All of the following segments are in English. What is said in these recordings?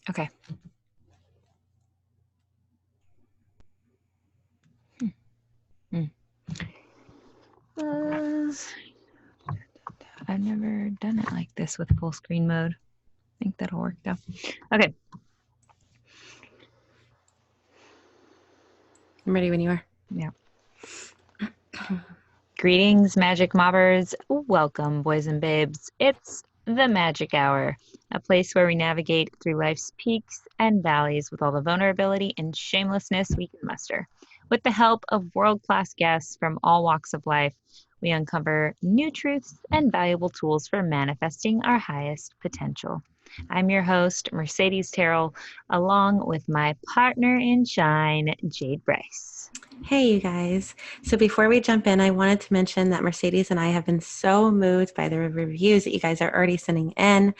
Okay. I've never done it like this with full screen mode. I think that'll work though. Okay. I'm ready when you are. Yeah. Greetings, magic mobbers. Welcome, boys and babes. It's the Magic Hour, a place where we navigate through life's peaks and valleys with all the vulnerability and shamelessness we can muster. With the help of world-class guests from all walks of life, we uncover new truths and valuable tools for manifesting our highest potential. I'm your host, Mercedes Terrell, along with my partner in shine, Jade Bryce. Hey, you guys. So before we jump in, I wanted to mention that Mercedes and I have been so moved by the reviews that you guys are already sending in.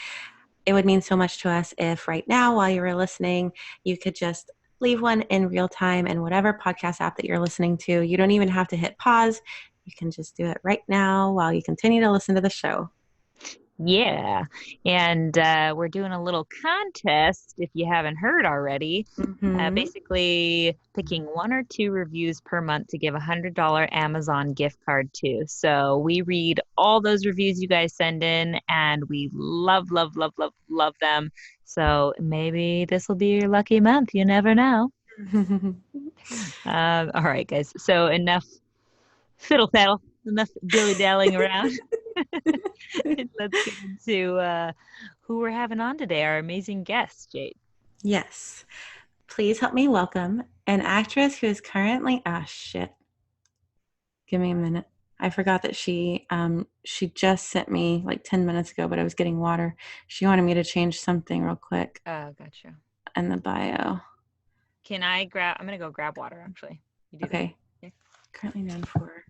It would mean so much to us if right now, while you were listening, you could just leave one in real time in whatever podcast app that you're listening to. You don't even have to hit pause. You can just do it right now while you continue to listen to the show. Yeah. And we're doing a little contest if you haven't heard already. Basically, picking 1 or 2 reviews per month to give a $100 Amazon gift card to. So we read all those reviews you guys send in, and we love, love, love, love, love them. So maybe this will be your lucky month. You never know. All right, guys. So enough fiddle faddle, enough dilly dallying around. Let's get into who we're having on today, our amazing guest, Jade. Yes. Please help me welcome an actress who is currently, shit. Give me a minute. I forgot that she just sent me like 10 minutes ago, but I was getting water. She wanted me to change something real quick Oh, gotcha. in the bio. Can I grab? I'm gonna go grab water. Actually, you do Okay. that? Currently known for.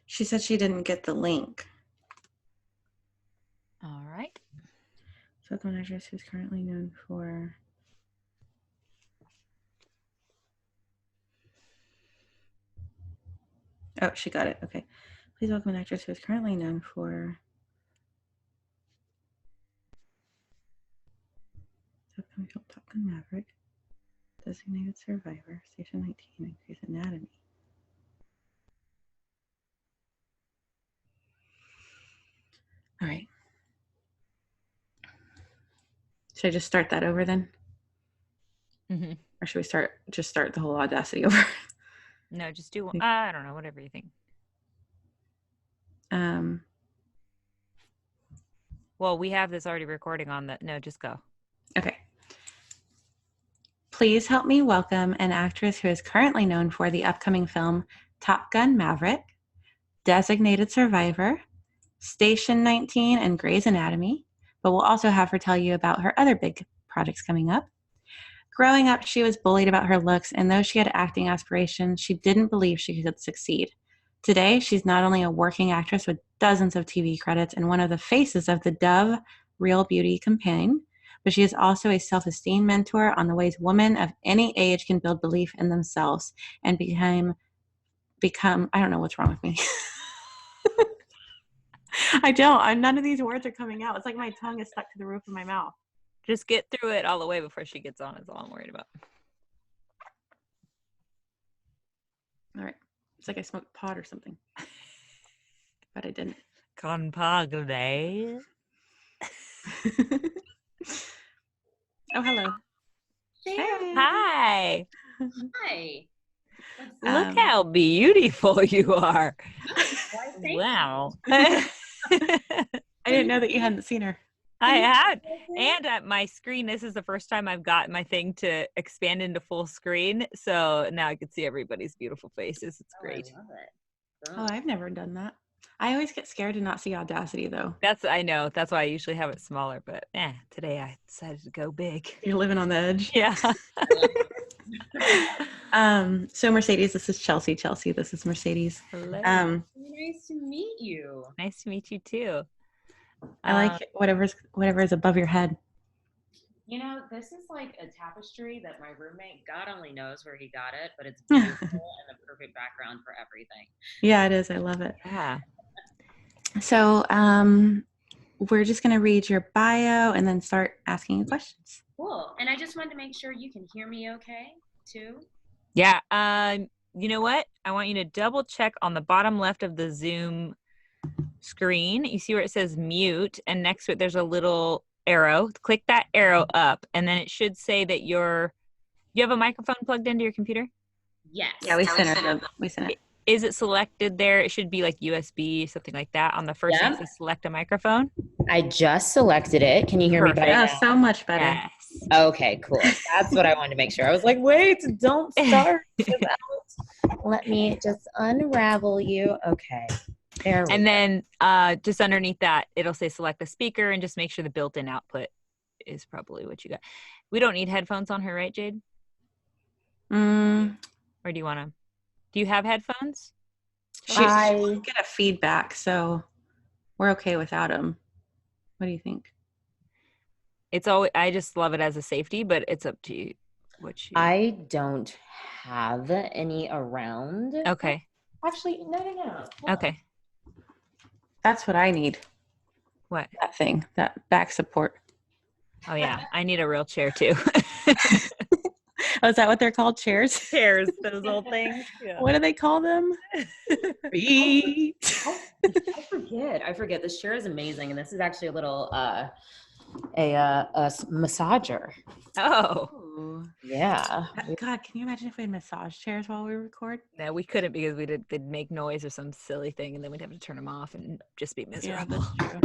She said she didn't get the link. All right. So an actress who's currently known for. Oh, she got it. Okay. Please welcome an actress who is currently known for. Upcoming film Top Gun Maverick, Designated Survivor, Station 19, and Grey's Anatomy. All right. Should I just start that over then? Mm-hmm. Or should we just start the whole Audacity over? No, just do one. I don't know. Whatever you think. Well, we have this already recording on the. No, just go. Okay. Please help me welcome an actress who is currently known for the upcoming film Top Gun Maverick, Designated Survivor, Station 19, and Grey's Anatomy, but we'll also have her tell you about her other big projects coming up. Growing up, she was bullied about her looks, and though she had acting aspirations, she didn't believe she could succeed. Today, she's not only a working actress with dozens of TV credits and one of the faces of the Dove Real Beauty campaign, but she is also a self-esteem mentor on the ways women of any age can build belief in themselves and become I don't know what's wrong with me. None of these words are coming out. It's like my tongue is stuck to the roof of my mouth. Just get through it all the way before she gets on is all I'm worried about. All right. It's like I smoked pot or something. But I didn't. Compagne. Oh, hello. There. Hey. Hi. Hi. Look how beautiful you are. Why, thank Wow. I didn't know that you hadn't seen her. I you. had. And at my screen, this is the first time I've got my thing to expand into full screen. So now I can see everybody's beautiful faces. It's great. I love it. Oh, I've never done that. I always get scared to not see Audacity, though. I know. That's why I usually have it smaller. But today I decided to go big. You're living on the edge. Yeah. So Mercedes, this is Chelsea. Chelsea, this is Mercedes. Hello. Nice to meet you. Nice to meet you too. I like whatever is above your head. You know, this is like a tapestry that my roommate, God only knows where he got it, but it's beautiful and the perfect background for everything. Yeah, it is. I love it. Yeah. So we're just going to read your bio and then start asking you questions. Cool. And I just wanted to make sure you can hear me okay, too. Yeah. You know what? I want you to double check on the bottom left of the Zoom screen. You see where it says mute, and next to it there's a little arrow. Click that arrow up, and then it should say that you have a microphone plugged into your computer. Yes. Yeah, we sent it. Is it selected there? It should be like USB, something like that. On the first thing, it says select a microphone. I just selected it. Can you hear me better now? So much better. Yes. Okay, cool. That's what I wanted to make sure. I was like, wait, don't start without. Let me just unravel you. Okay. There we go. And then just underneath that, it'll say select a speaker, and just make sure the built-in output is probably what you got. We don't need headphones on her, right, Jade? Or do you want to? Do you have headphones? She won't get a feedback, so we're okay without them. What do you think? It's always, I just love it as a safety, but it's up to you. I don't have any around. Okay. Actually, no. Okay. That's what I need. What? That thing, that back support. Oh yeah, I need a real chair too. Oh, is that what they're called? Chairs? Chairs, those old things. Yeah. What do they call them? Feet. I forget. This chair is amazing, and this is actually a little a massager. Oh. Ooh. Yeah. God, can you imagine if we had massage chairs while we record? No, we couldn't because they'd make noise or some silly thing, and then we'd have to turn them off and just be miserable. Yeah, that's true.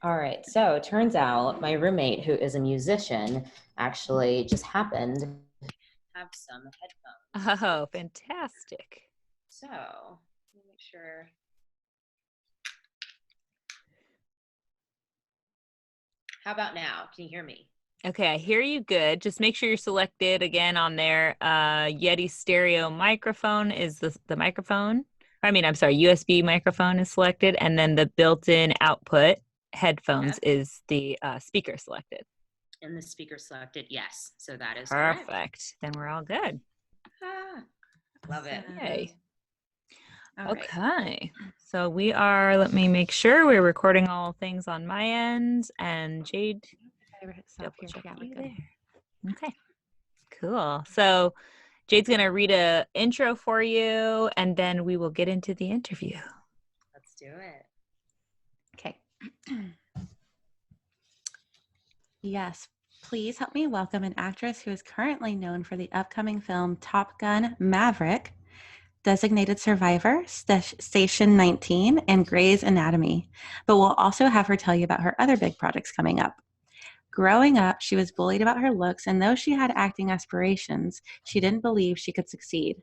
All right. So it turns out my roommate, who is a musician, actually just happened to have some headphones. Oh, fantastic. So let me make sure. How about now? Can you hear me? Okay, I hear you good. Just make sure you're selected again on there. Yeti stereo microphone is the microphone. I'm sorry, USB microphone is selected, and then the built-in output headphones is the speaker selected. And the speaker selected, yes. So that is perfect. Correct. Then we're all good. Love it. Yay. All right. Okay. So we are, let me make sure we're recording all things on my end, and Jade, double check you there. Okay. Cool. So Jade's going to read a intro for you, and then we will get into the interview. Let's do it. Okay. Yes, please help me welcome an actress who is currently known for the upcoming film Top Gun Maverick, Designated Survivor, Station 19, and Grey's Anatomy. But we'll also have her tell you about her other big projects coming up. Growing up, she was bullied about her looks, and though she had acting aspirations, she didn't believe she could succeed.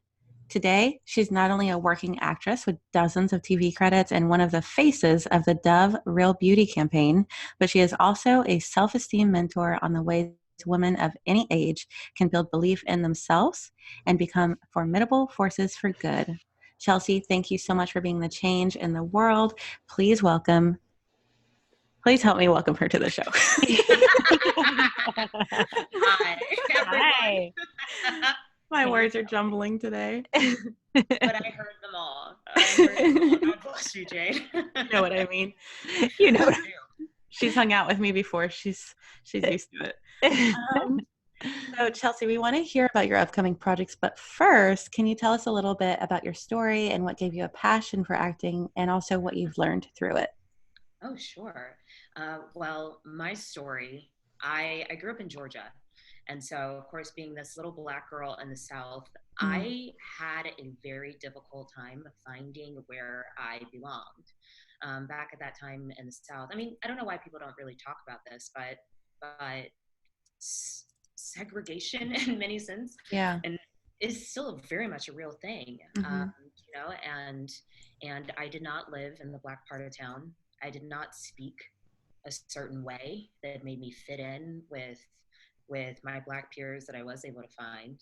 Today, she's not only a working actress with dozens of TV credits and one of the faces of the Dove Real Beauty campaign, but she is also a self-esteem mentor on the ways women of any age can build belief in themselves and become formidable forces for good. Chelsea, thank you so much for being the change in the world. Please help me welcome her to the show. Hi. My words are jumbling today. But I heard them all. God bless you, Jade. You know what I mean? You know. She's hung out with me before. She's used to it. So, Chelsea, we want to hear about your upcoming projects, but first, can you tell us a little bit about your story and what gave you a passion for acting and also what you've learned through it? Oh, sure. Well, my story, I grew up in Georgia. And so, of course, being this little Black girl in the South, I had a very difficult time finding where I belonged. Back at that time in the South, I mean, I don't know why people don't really talk about this, but segregation in many sense, Yeah. and is still very much a real thing. You know, and I did not live in the Black part of town. I did not speak a certain way that made me fit in with my Black peers that I was able to find.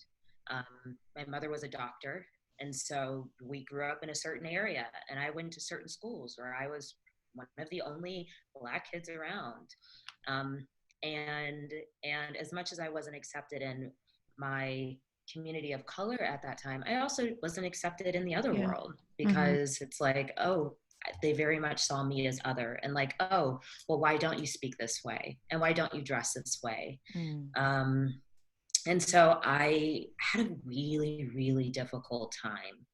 My mother was a doctor, and so we grew up in a certain area, and I went to certain schools where I was one of the only Black kids around. Um, and and as much as I wasn't accepted in my community of color at that time, I also wasn't accepted in the other Yeah. world, because it's like, oh, they very much saw me as other, and like, oh, well, why don't you speak this way, and why don't you dress this way? And so I had a really, really difficult time.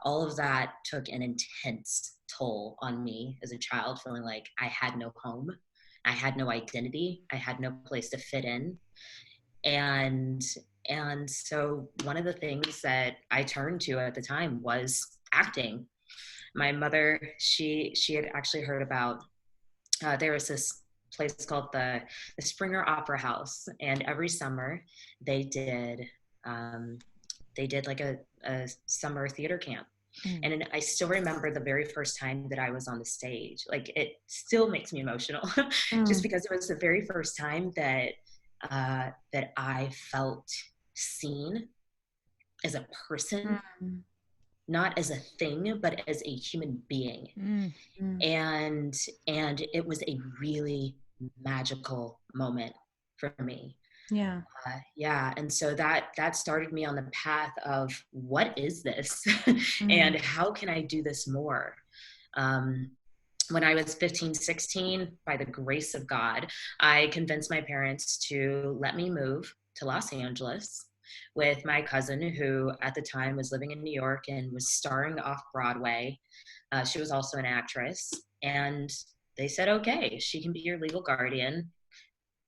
All of that took an intense toll on me as a child, feeling like I had no home, I had no identity, I had no place to fit in. And and so one of the things that I turned to at the time was acting. My mother, she had actually heard about, there was this place called the Springer Opera House, and every summer they did um, they did like a summer theater camp. And I still remember the very first time that I was on the stage. Like, it still makes me emotional, just because it was the very first time that I felt seen as a person, not as a thing, but as a human being. And it was a really magical moment for me. Yeah. Yeah, and so that started me on the path of, what is this? And how can I do this more? When I was 15, 16, by the grace of God, I convinced my parents to let me move to Los Angeles with my cousin, who at the time was living in New York and was starring off Broadway. She was also an actress. And they said, okay, she can be your legal guardian.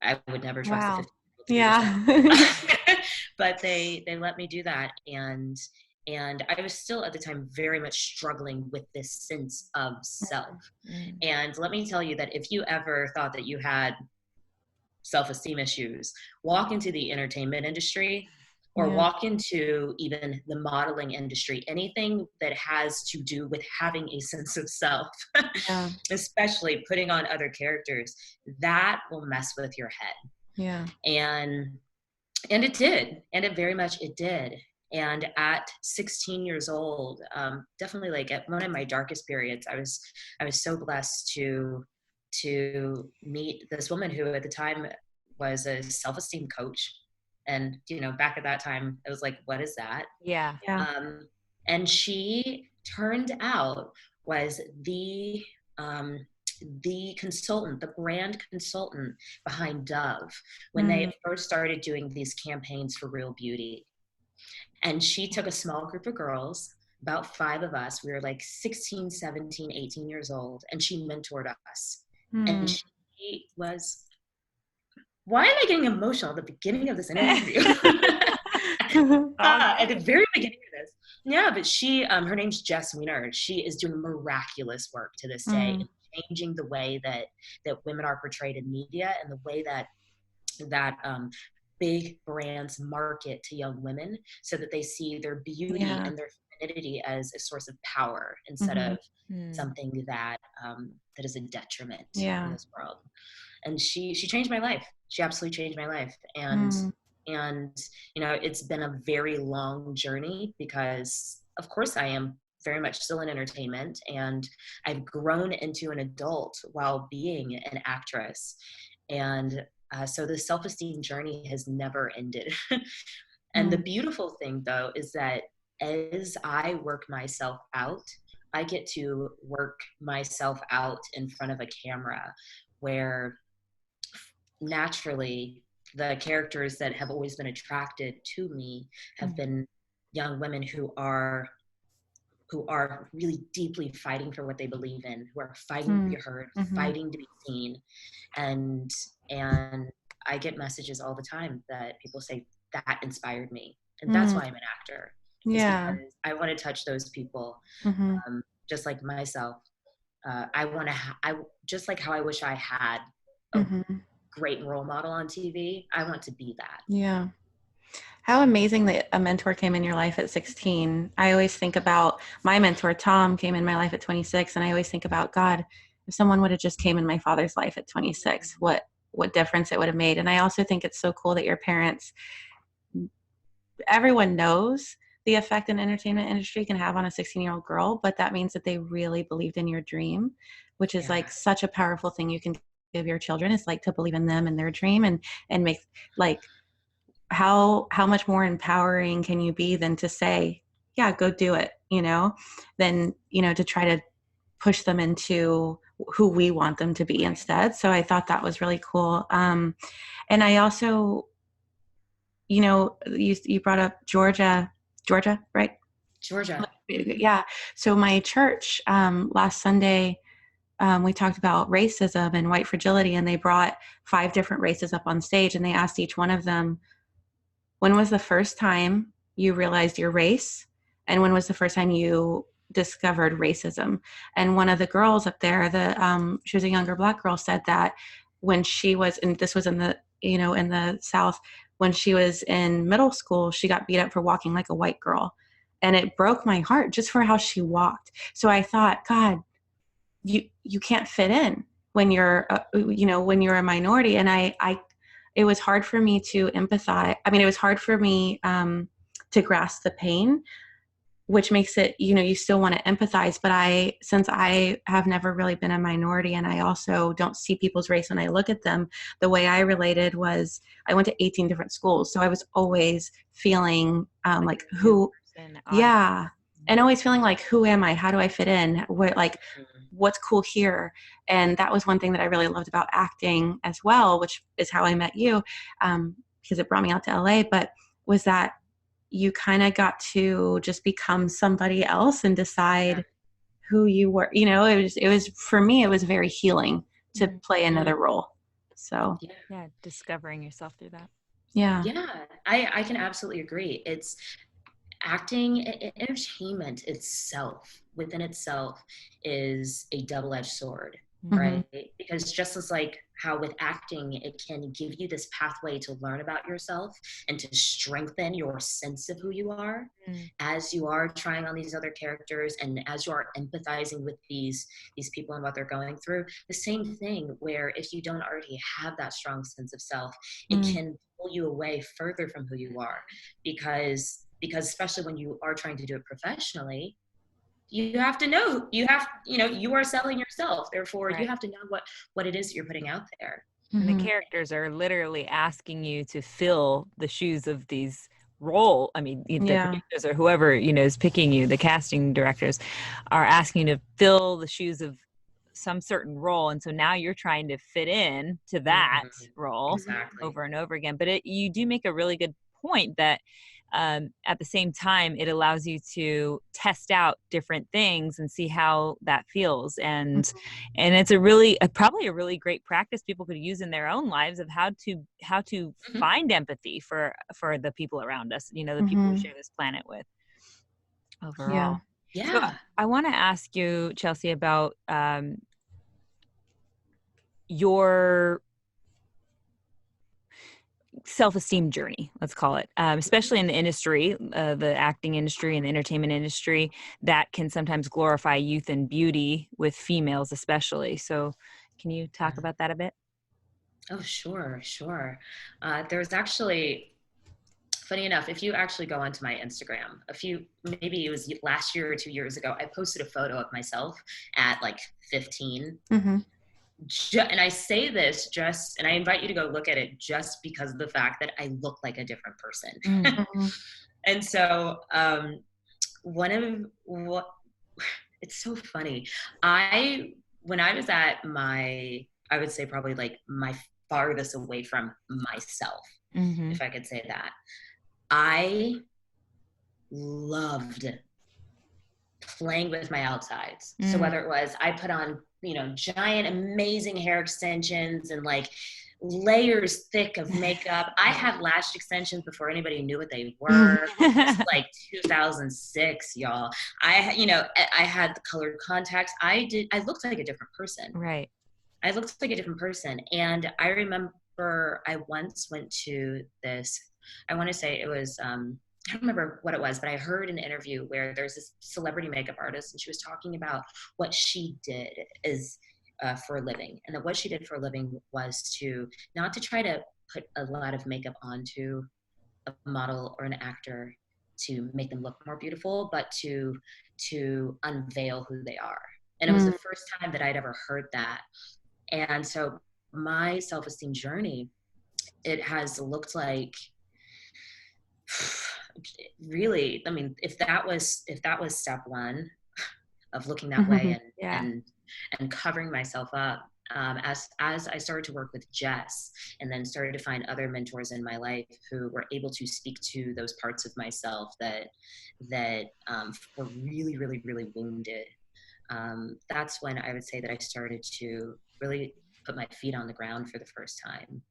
I would never trust a Wow. 15-year-old to do Yeah. that. But they let me do that. And I was still at the time very much struggling with this sense of self. And let me tell you that if you ever thought that you had self-esteem issues, walk into the entertainment industry, or walk into even the modeling industry, anything that has to do with having a sense of self, especially putting on other characters, that will mess with your head. Yeah. And it did, and it very much it did. And at 16 years old, definitely like at one of my darkest periods, I was so blessed to meet this woman who at the time was a self-esteem coach. And, you know, back at that time, I was like, what is that? Yeah. And she turned out was the consultant, the brand consultant behind Dove, when they first started doing these campaigns for Real Beauty. And she took a small group of girls, about 5 of us. We were like 16, 17, 18 years old. And she mentored us. And she was, why am I getting emotional at the beginning of this interview? At the very beginning of this. Yeah, but she, her name's Jess Wiener. She is doing miraculous work to this day, in changing the way that women are portrayed in media, and the way that big brands market to young women, so that they see their beauty and their femininity as a source of power, instead of something that that is a detriment in this world. And she changed my life. She absolutely changed my life. And you know, it's been a very long journey, because of course I am very much still in entertainment, and I've grown into an adult while being an actress. And so the self-esteem journey has never ended. And the beautiful thing, though, is that as I work myself out, I get to work myself out in front of a camera, where naturally the characters that have always been attracted to me have been young women who are really deeply fighting for what they believe in, who are fighting to be heard, fighting to be seen. And I get messages all the time that people say that inspired me. And that's why I'm an actor. Yeah. Is because I want to touch those people, just like myself. I want to, just like how I wish I had a great role model on TV. I want to be that. Yeah. How amazing that a mentor came in your life at 16. I always think about my mentor, Tom, came in my life at 26. And I always think about, God, if someone would have just came in my father's life at 26, what difference it would have made. And I also think it's so cool that your parents, everyone knows the effect an entertainment industry can have on a 16-year-old girl, but that means that they really believed in your dream, which is like such a powerful thing you can give your children, is like to believe in them and their dream, and make, like, how much more empowering can you be than to say, yeah, go do it, than, to try to push them into who we want them to be instead. So I thought that was really cool. And I also, you brought up Georgia, right? Georgia. Yeah. So my church, last Sunday, we talked about racism and white fragility, and they brought 5 different races up on stage, and they asked each one of them, when was the first time you realized your race? And when was the first time you discovered racism? And one of the girls up there, she was a younger Black girl, said that when she was, and this was in the, in the South, when she was in middle school, she got beat up for walking like a white girl. And it broke my heart just for how she walked. So I thought, God, you can't fit in when you're, when you're a minority. And it was hard for me to empathize. I mean, it was hard for me to grasp the pain, which makes it, you still want to empathize. But since I have never really been a minority, and I also don't see people's race when I look at them, the way I related was I went to 18 different schools. So I was always feeling like who, yeah. And always feeling like, who am I? How do I fit in? What's cool here? And that was one thing that I really loved about acting as well, which is how I met you, because it brought me out to LA, but was that you kind of got to just become somebody else and decide who you were. It was for me, it was very healing to play another role. So yeah, discovering yourself through that. Yeah. I can absolutely agree. It's acting, entertainment itself, within itself, is a double-edged sword, right? Because just as like how with acting, it can give you this pathway to learn about yourself and to strengthen your sense of who you are as you are trying on these other characters, and as you are empathizing with these people and what they're going through. The same thing where if you don't already have that strong sense of self, it can pull you away further from who you are, because especially when you are trying to do it professionally, you have to know, you are selling yourself. Therefore, you have to know what it is you're putting out there. And the characters are literally asking you to fill the shoes of these role. I mean, the producers or whoever, is picking you, the casting directors are asking you to fill the shoes of some certain role. And so now you're trying to fit in to that role over and over again. But you do make a really good point that at the same time, it allows you to test out different things and see how that feels. And it's probably a really great practice people could use in their own lives of how to find empathy for the people around us, the people we share this planet with overall. Yeah. So I want to ask you, Chelsea, about your self-esteem journey, let's call it, especially in the industry, the acting industry and the entertainment industry, that can sometimes glorify youth and beauty with females especially. So can you talk about that a bit? Oh, sure. There's actually, funny enough, if you actually go onto my Instagram, maybe it was last year or 2 years ago, I posted a photo of myself at like 15. And I say this and I invite you to go look at it just because of the fact that I look like a different person. And so it's so funny. When I was at I would say probably like my farthest away from myself, Mm-hmm. if I could say that. I loved playing with my outsides. So whether it was I put on, giant, amazing hair extensions and like layers thick of makeup. I had lash extensions before anybody knew what they were. This is like 2006, y'all. I had the colored contacts. I looked like a different person. Right. I looked like a different person. And I remember I once went to this, I want to say it was, I don't remember what it was, but I heard an interview where there's this celebrity makeup artist, and she was talking about what she did for a living, and that what she did for a living was to not to try to put a lot of makeup onto a model or an actor to make them look more beautiful, but to unveil who they are. And it was the first time that I'd ever heard that. And so my self-esteem journey, it has looked like, really, I mean, if that was step one of looking that way and covering myself up, as I started to work with Jess, and then started to find other mentors in my life who were able to speak to those parts of myself that were really, really, really wounded. That's when I would say that I started to really put my feet on the ground for the first time.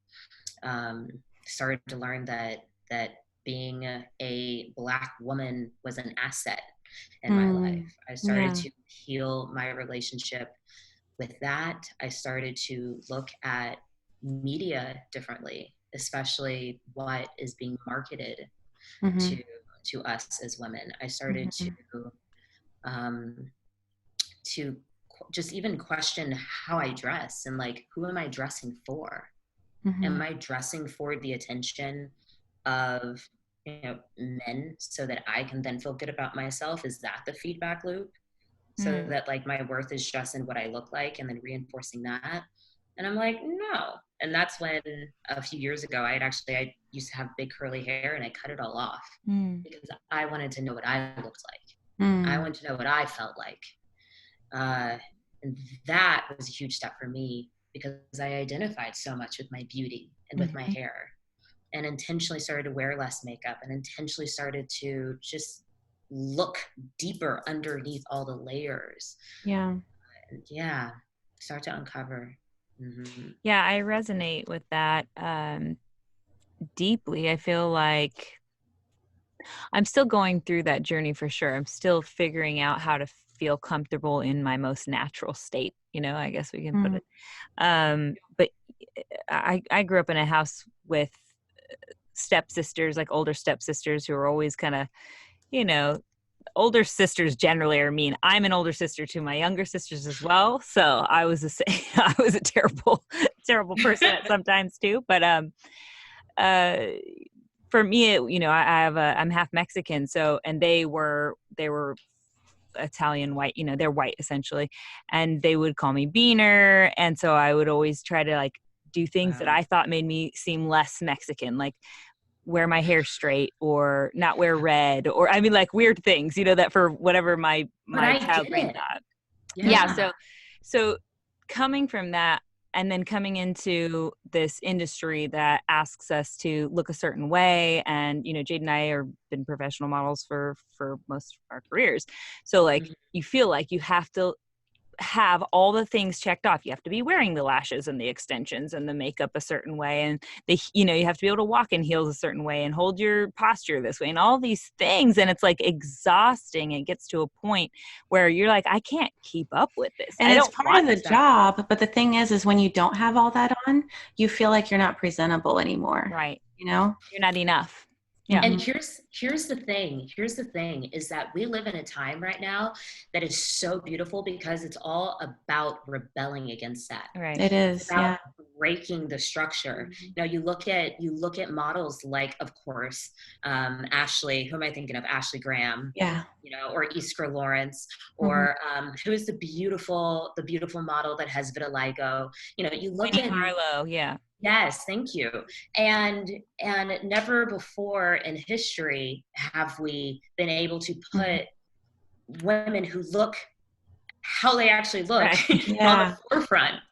Started to learn that being a Black woman was an asset in my life. I started to heal my relationship with that. I started to look at media differently, especially what is being marketed to us as women. I started to just even question how I dress, and like, who am I dressing for? Am I dressing for the attention of men so that I can then feel good about myself? Is that the feedback loop? So that like my worth is just in what I look like, and then reinforcing that. And I'm like, no. And that's when a few years ago, I used to have big curly hair, and I cut it all off because I wanted to know what I looked like. I wanted to know what I felt like. And that was a huge step for me, because I identified so much with my beauty and with my hair, and intentionally started to wear less makeup, and intentionally started to just look deeper underneath all the layers. Start to uncover. Yeah, I resonate with that deeply. I feel like I'm still going through that journey for sure. I'm still figuring out how to feel comfortable in my most natural state, I guess we can put it. But I grew up in a house with stepsisters, like older stepsisters, who are always kind of, older sisters generally are mean. I'm an older sister to my younger sisters as well, so I was I was a terrible person at sometimes too. But for me, I'm half Mexican, so, and they were Italian white, they're white essentially, and they would call me Beaner, and so I would always try to like do things that I thought made me seem less Mexican, like wear my hair straight or not wear red, or I mean like weird things, that for whatever my child brain thought. Yeah. So coming from that, and then coming into this industry that asks us to look a certain way, and Jade and I have been professional models for most of our careers, so like you feel like you have to have all the things checked off. You have to be wearing the lashes and the extensions and the makeup a certain way, and you have to be able to walk in heels a certain way and hold your posture this way and all these things, and it's like exhausting. It gets to a point where you're like, I can't keep up with this, and it's part of the job. But the thing is when you don't have all that on, you feel like you're not presentable anymore, right? You're not enough. Yeah. And here's the thing is that we live in a time right now that is so beautiful, because it's all about rebelling against that. Right. It is. It's about breaking the structure. You look at models like, of course, Ashley, who am I thinking of? Ashley Graham. Yeah. Or Iskra Lawrence, or who's the beautiful model that has vitiligo. You look at Harlow. Yeah. Yes, thank you. And never before in history have we been able to put women who look how they actually look Right. Yeah.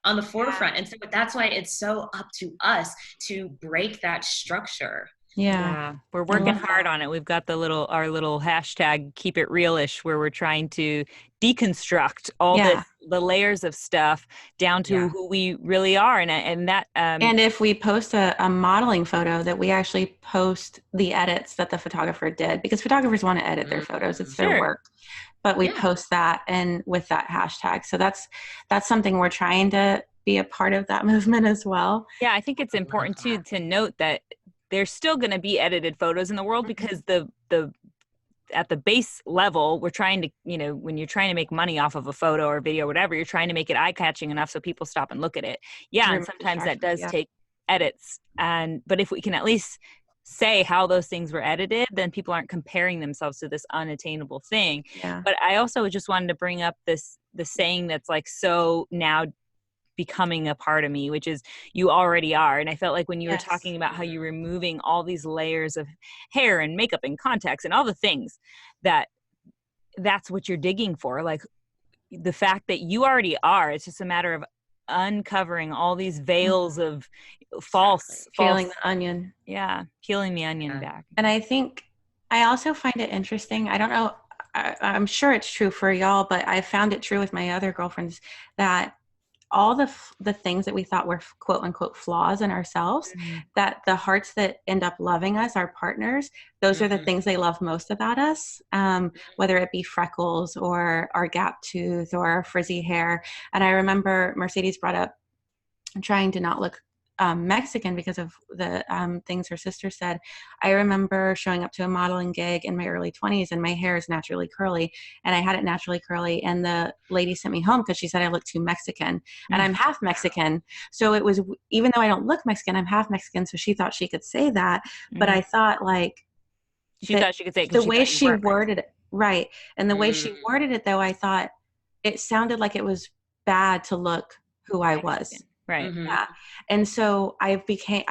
on the forefront. And so that's why it's so up to us to break that structure. Yeah. We're I working love hard that. on it. We've got our little hashtag keep it realish, where we're trying to deconstruct all Yeah. the layers of stuff down to Yeah. who we really are. And that And if we post a modeling photo, that we actually post the edits that the photographer did, because photographers want to edit their photos. It's their Sure. work. But we Yeah. post that and with that hashtag. So that's something we're trying to be a part of that movement as well. Yeah, I think it's important too to note that there's still going to be edited photos in the world, because the at the base level, we're trying to, when you're trying to make money off of a photo or video or whatever, you're trying to make it eye-catching enough so people stop and look at it. Yeah, and Remove sometimes that distractions, does take edits. But if we can at least say how those things were edited, then people aren't comparing themselves to this unattainable thing. Yeah. But I also just wanted to bring up the saying that's like so now becoming a part of me, which is you already are. And I felt like when you were Yes. talking about how you're removing all these layers of hair and makeup and contacts and all the things, that's what you're digging for, like the fact that you already are. It's just a matter of uncovering all these veils of false Peeling the onion. Yeah, peeling the onion back. And I think I also find it interesting. I don't know, I'm sure it's true for y'all, but I found it true with my other girlfriends, that all the things that we thought were quote unquote flaws in ourselves, that the hearts that end up loving us, our partners, those are the things they love most about us, whether it be freckles or our gap tooth or our frizzy hair. And I remember Mercedes brought up trying to not look Mexican because of the things her sister said. I remember showing up to a modeling gig in my early 20s, and my hair is naturally curly, and I had it naturally curly, and the lady sent me home because she said I looked too Mexican, and I'm half Mexican. So it was, even though I don't look Mexican, I'm half Mexican. So she thought she could say that, but I thought like she thought she could say it the way she worded it, right? And the way she worded it, though, I thought it sounded like it was bad to look who I was. Right. Yeah. And so I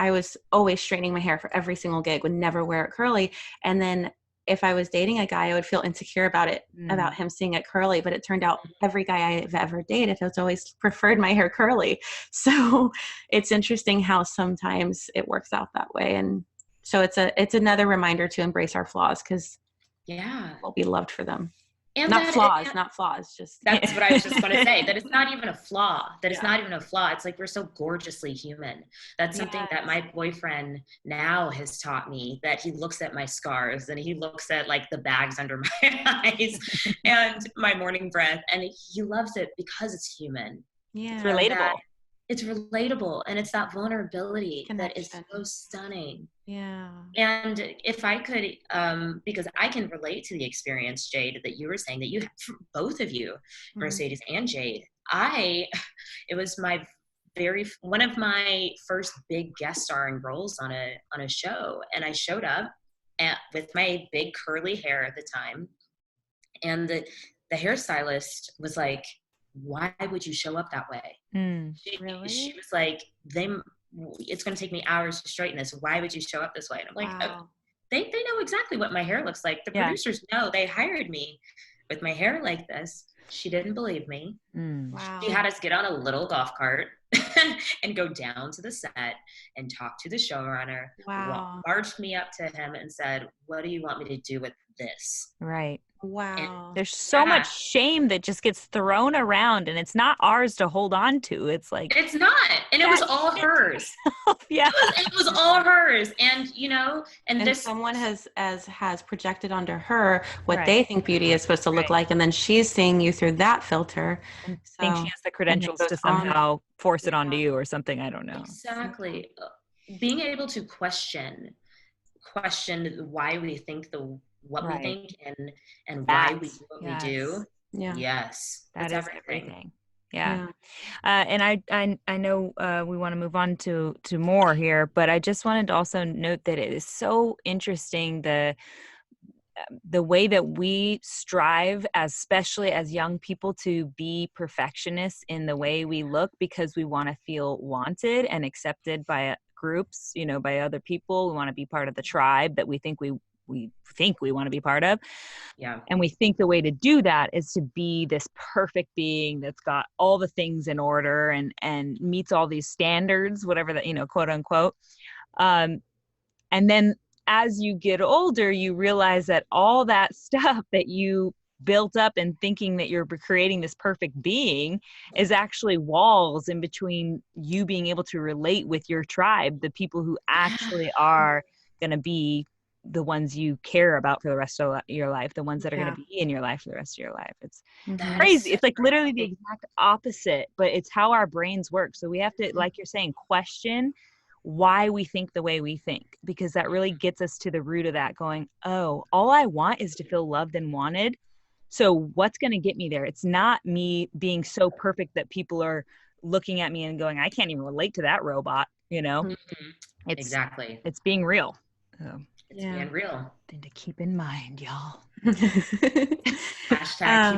was always straightening my hair for every single gig, would never wear it curly. And then if I was dating a guy, I would feel insecure about it, about him seeing it curly. But it turned out every guy I've ever dated has always preferred my hair curly. So it's interesting how sometimes it works out that way. And so it's another reminder to embrace our flaws, because we'll be loved for them. And not flaws. Just that's what I was just going to say. That it's not even a flaw. It's not even a flaw. It's like we're so gorgeously human. That's something that my boyfriend now has taught me. That he looks at my scars and he looks at like the bags under my eyes and my morning breath, and he loves it because it's human. Yeah, it's relatable. It's relatable, and it's that vulnerability that is so stunning. Yeah. And if I could, because I can relate to the experience, Jade, that you were saying that you have, both of you, Mercedes and Jade. It was one of my first big guest starring roles on a show, and I showed up with my big curly hair at the time, and the hairstylist was like, "Why would you show up that way?" Really? She was like, it's going to take me hours to straighten this. Why would you show up this way? And I'm like, wow. They know exactly what my hair looks like. The producers know. They hired me with my hair like this. She didn't believe me. Wow. She had us get on a little golf cart and go down to the set and talk to the showrunner. Wow. Marched me up to him and said, "What do you want me to do with this?" Right. Wow. And there's so much shame that just gets thrown around, and it's not ours to hold on to. It's like, it's not. And it was all hers. It was all hers. And and someone has projected onto her what they think beauty is supposed to look like, and then she's seeing you through that filter and think she has the credentials to somehow force it onto you or something. I don't know. Exactly. Being able to question why we think what we think and why we do what we do. Yeah. Yes. That is everything. Yeah. And I know we want to move on to more here, but I just wanted to also note that it is so interesting the way that we strive, especially as young people, to be perfectionists in the way we look, because we want to feel wanted and accepted by groups, by other people. We want to be part of the tribe that we think we we think we want to be part of. Yeah. And we think the way to do that is to be this perfect being that's got all the things in order and meets all these standards, whatever that, quote unquote. And then as you get older, you realize that all that stuff that you built up and thinking that you're creating this perfect being is actually walls in between you being able to relate with your tribe, the people who actually are going to be the ones you care about for the rest of your life, the ones that are going to be in your life for the rest of your life. It's crazy. It's like literally the exact opposite, but it's how our brains work. So we have to, like you're saying, question why we think the way we think, because that really gets us to the root of that, going, oh, all I want is to feel loved and wanted. So what's going to get me there? It's not me being so perfect that people are looking at me and going, I can't even relate to that robot. It's Exactly. It's being real. It's being real. Thing to keep in mind, y'all. Hashtag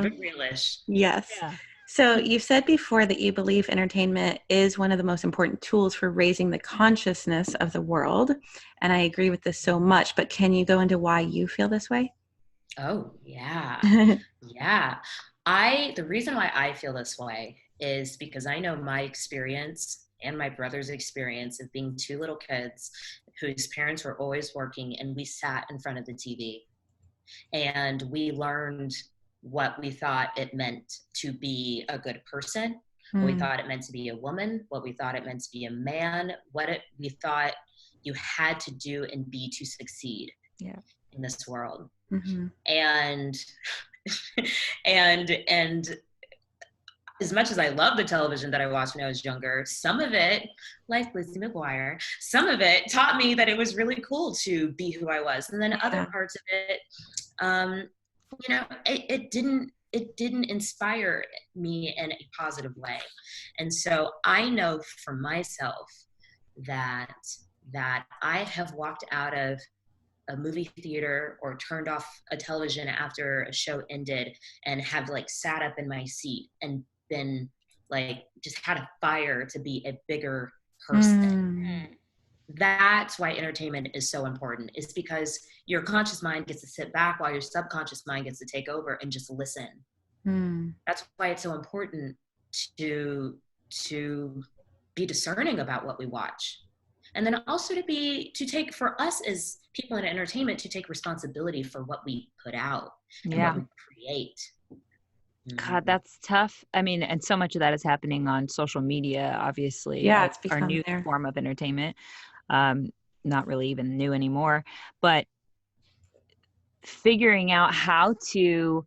keep it realish. Yes. Yeah. So you've said before that you believe entertainment is one of the most important tools for raising the consciousness of the world. And I agree with this so much, but can you go into why you feel this way? Oh, yeah. Yeah. The reason why I feel this way is because I know my experience and my brother's experience of being two little kids whose parents were always working, and we sat in front of the TV and we learned what we thought it meant to be a good person, what we thought it meant to be a woman, what we thought it meant to be a man, we thought you had to do and be to succeed in this world. And as much as I love the television that I watched when I was younger, some of it, like Lizzie McGuire, some of it taught me that it was really cool to be who I was. And then other parts of it, it didn't inspire me in a positive way. And so I know for myself that I have walked out of a movie theater or turned off a television after a show ended and have like sat up in my seat and been like, just had a fire to be a bigger person. That's why entertainment is so important. It's because your conscious mind gets to sit back while your subconscious mind gets to take over and just listen. That's why it's so important to be discerning about what we watch. And then also to take, for us as people in entertainment, to take responsibility for what we put out and what we create. God, that's tough. I mean, and so much of that is happening on social media, obviously. Yeah, it's our new form of entertainment. Not really even new anymore, but figuring out how to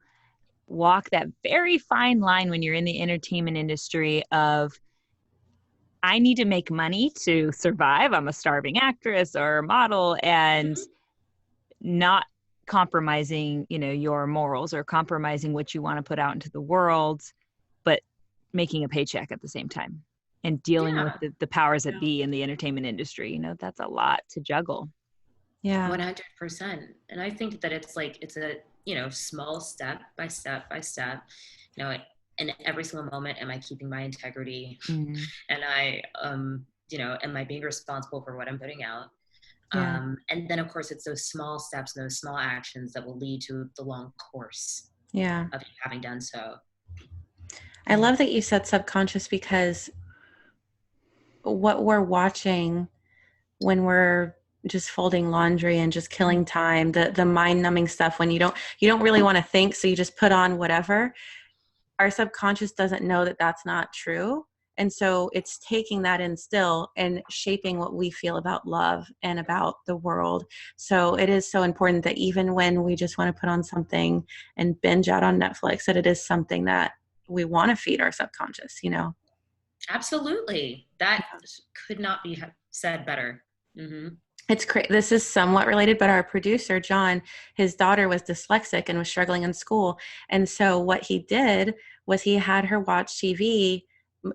walk that very fine line when you're in the entertainment industry of, I need to make money to survive. I'm a starving actress or a model, and not compromising, your morals or compromising what you want to put out into the world, but making a paycheck at the same time and dealing with the powers that be in the entertainment industry. That's a lot to juggle. Yeah. 100%. And I think that it's a, small step by step by step, in every single moment, am I keeping my integrity? And I, am I being responsible for what I'm putting out? And then of course it's those small steps, those small actions that will lead to the long course of you having done so. I love that you said subconscious, because what we're watching when we're just folding laundry and just killing time, the mind numbing stuff, when you don't really want to think, so you just put on whatever, our subconscious doesn't know that that's not true. And so it's taking that in still and shaping what we feel about love and about the world. So it is so important that even when we just want to put on something and binge out on Netflix, that it is something that we want to feed our subconscious, Absolutely. That could not be said better. It's crazy. This is somewhat related, but our producer, John, his daughter was dyslexic and was struggling in school. And so what he did was he had her watch TV.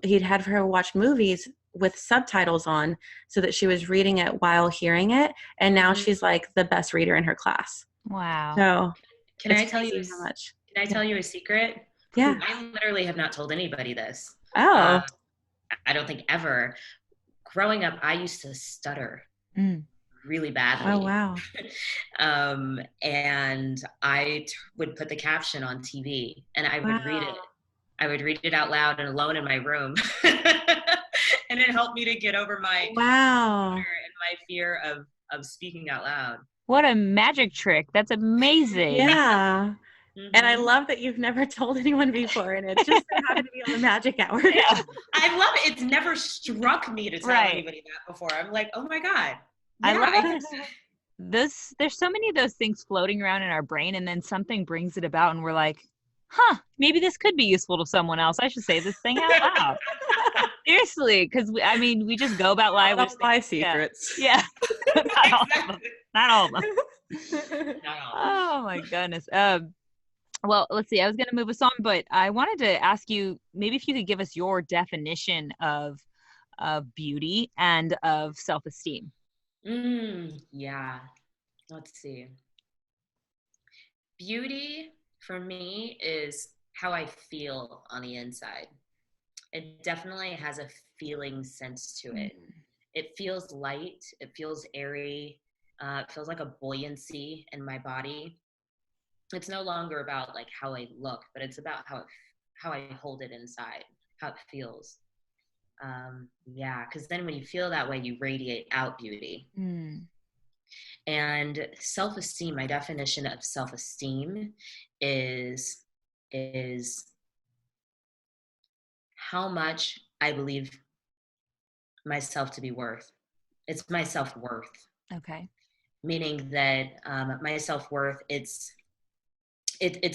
He'd had her watch movies with subtitles on so that she was reading it while hearing it. And now she's like the best reader in her class. Wow. So can I tell you how much? Can I tell you a secret? Yeah. I literally have not told anybody this. Oh. I don't think ever. Growing up, I used to stutter. really badly. Oh, wow. And I would put the caption on TV and I would read it. Wow. I would read it out loud and alone in my room. And it helped me to get over my Wow. fear and my fear of speaking out loud. What a magic trick. That's amazing. Yeah. Mhm. And I love that you've never told anyone before, and it just so happened to be on the magic hour. Yeah. I love it. It's never struck me to tell Right. anybody that before. I'm like, oh my God. I Yeah, love can- There's so many of those things floating around in our brain, and then something brings it about, and we're like, huh, maybe this could be useful to someone else. I should say this thing out loud. Seriously, because we just go about life. All my secrets. Yeah. Not all of them. Exactly. Not all of them. Not all. Oh my goodness. Well, let's see. I was going to move us on, but I wanted to ask you maybe if you could give us your definition of beauty and of self-esteem. Yeah. Let's see. Beauty for me is how I feel on the inside. It definitely has a feeling sense to it. It feels light. It feels airy. It feels like a buoyancy in my body. It's no longer about like how I look, but it's about how I hold it inside, how it feels. Yeah, because then when you feel that way, you radiate out beauty. And self-esteem, my definition of self-esteem is how much I believe myself to be worth. It's my self-worth. Okay. Meaning that my self-worth, it's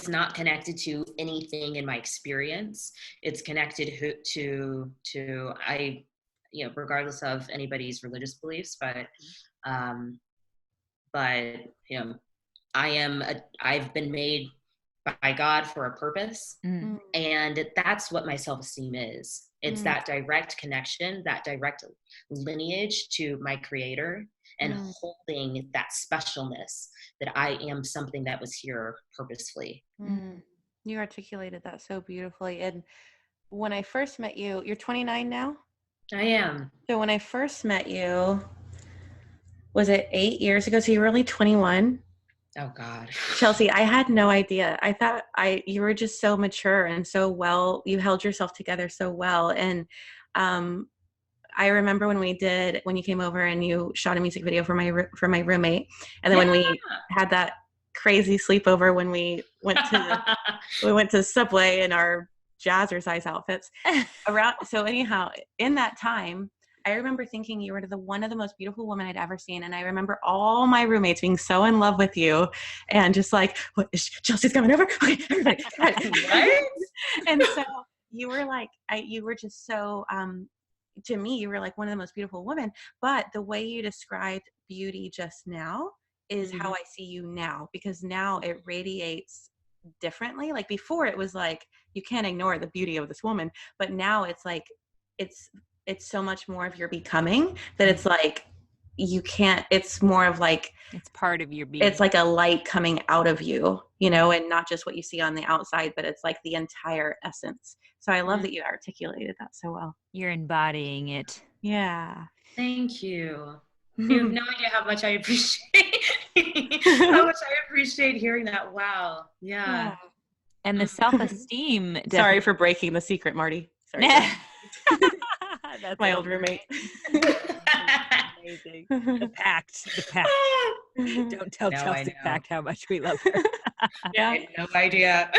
not connected to anything in my experience. It's connected to regardless of anybody's religious beliefs, but I've been made by God for a purpose. And that's what my self-esteem is. It's that direct connection, that direct lineage to my creator, and holding that specialness that I am something that was here purposefully. You articulated that so beautifully. And when I first met you, you're 29 now? I am. So when I first met you, was it 8 years ago? So you were only 21? Oh God. Chelsea, I had no idea. I thought you were just so mature and so well, you held yourself together so well. And I remember when you came over and you shot a music video for my roommate. And then when we had that crazy sleepover, when we went to Subway in our jazzercise outfits so anyhow, in that time, I remember thinking you were one of the most beautiful women I'd ever seen. And I remember all my roommates being so in love with you and just like, what, Chelsea's coming over? Okay, everybody. Right? And so you were like, you were just so, to me, you were like one of the most beautiful women. But the way you described beauty just now is how I see you now, because now it radiates differently. Like before it was like, you can't ignore the beauty of this woman, but now it's like, it's so much more of your becoming that it's like, you can't, it's more of like, it's part of your being. It's like a light coming out of you, and not just what you see on the outside, but it's like the entire essence. So I love that you articulated that so well. You're embodying it. Yeah. Thank you. You have no idea how much I appreciate hearing that. Wow. Yeah. And the self-esteem. Sorry for breaking the secret, Marty. Sorry. That's my old roommate. Amazing. The pact. Don't tell Chelsea Pact how much we love her. Yeah. I had no idea.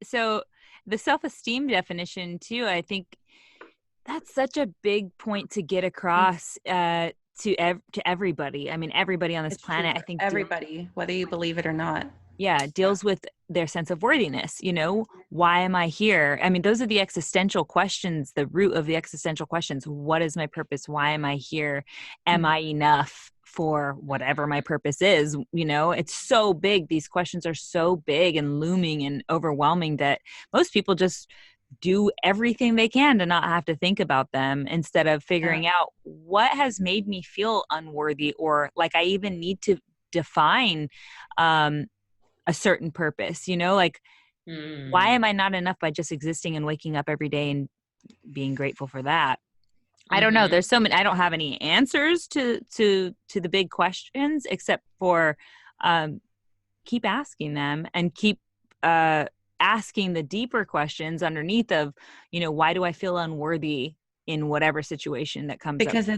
So the self-esteem definition too, I think that's such a big point to get across to everybody. I mean, everybody on this planet, true. I think everybody, whether you believe it or not. Deals with their sense of worthiness. Why am I here? I mean, those are the existential questions, the root of the existential questions. What is my purpose? Why am I here? Am I enough for whatever my purpose is? It's so big. These questions are so big and looming and overwhelming that most people just do everything they can to not have to think about them, instead of figuring out what has made me feel unworthy, or like I even need to define a certain purpose, why am I not enough by just existing and waking up every day and being grateful for that? I don't know. There's so many. I don't have any answers to the big questions, except for keep asking them and keep asking the deeper questions underneath of, why do I feel unworthy in whatever situation that comes up? Because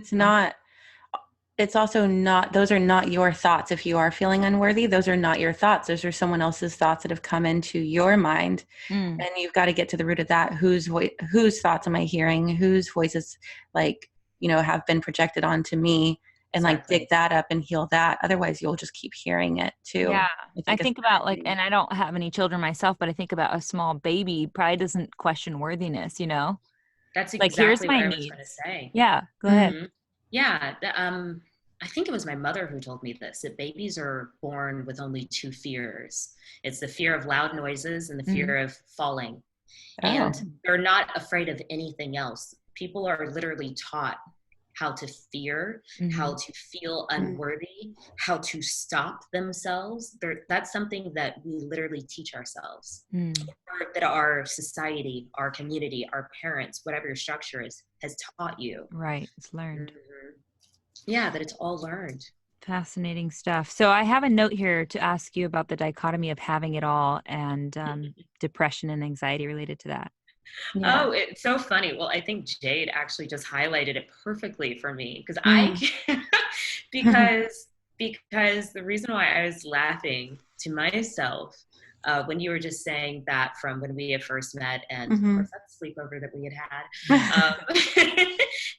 it's also not, those are not your thoughts. If you are feeling unworthy, those are not your thoughts. Those are someone else's thoughts that have come into your mind. And you've got to get to the root of that. Whose thoughts am I hearing? Whose voices have been projected onto me, and Exactly. dig that up and heal that. Otherwise you'll just keep hearing it too. Yeah. I it's think about and I don't have any children myself, but I think about a small baby probably doesn't question worthiness, That's like, here's exactly my what I was needs. going to say. Yeah. Go ahead. Yeah. I think it was my mother who told me this, that babies are born with only two fears. It's the fear of loud noises and the fear of falling. And they're not afraid of anything else. People are literally taught how to fear, how to feel unworthy, how to stop themselves. That's something that we literally teach ourselves, or that our society, our community, our parents, whatever your structure is, has taught you. Right. It's learned. Yeah, that it's all learned. Fascinating stuff. So I have a note here to ask you about the dichotomy of having it all and depression and anxiety related to that. Yeah. Oh, it's so funny. Well, I think Jade actually just highlighted it perfectly for me because because the reason why I was laughing to myself when you were just saying that from when we had first met, and of course that's the sleepover that we had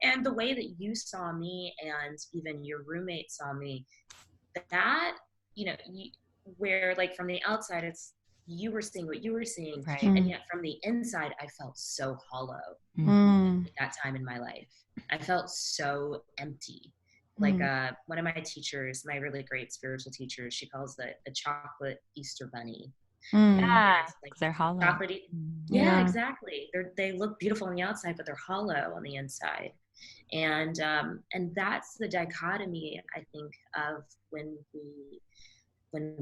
and the way that you saw me and even your roommate saw me, that where like from the outside it's you were seeing what you were seeing, right. And yet from the inside I felt so hollow at that time in my life. I felt so empty. Like one of my teachers, my really great spiritual teachers, she calls it a chocolate Easter bunny. Yeah, like they're hollow. Chocolatey. Yeah, exactly. They look beautiful on the outside, but they're hollow on the inside. And that's the dichotomy, I think, of when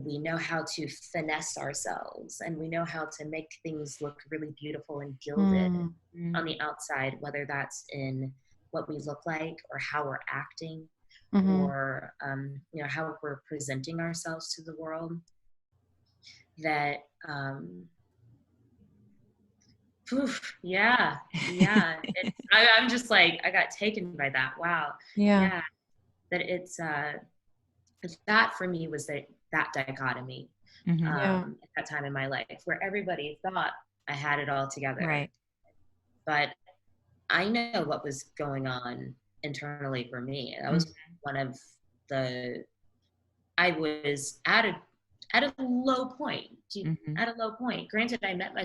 we know how to finesse ourselves and we know how to make things look really beautiful and gilded on the outside, whether that's in what we look like or how we're acting or how we're presenting ourselves to the world, that I'm just like, I got taken by that. Wow. Yeah. That it's that for me was that dichotomy at that time in my life where everybody thought I had it all together. Right. But I know what was going on internally for me. That was one of I was at a low point. At a low point. Granted, I met my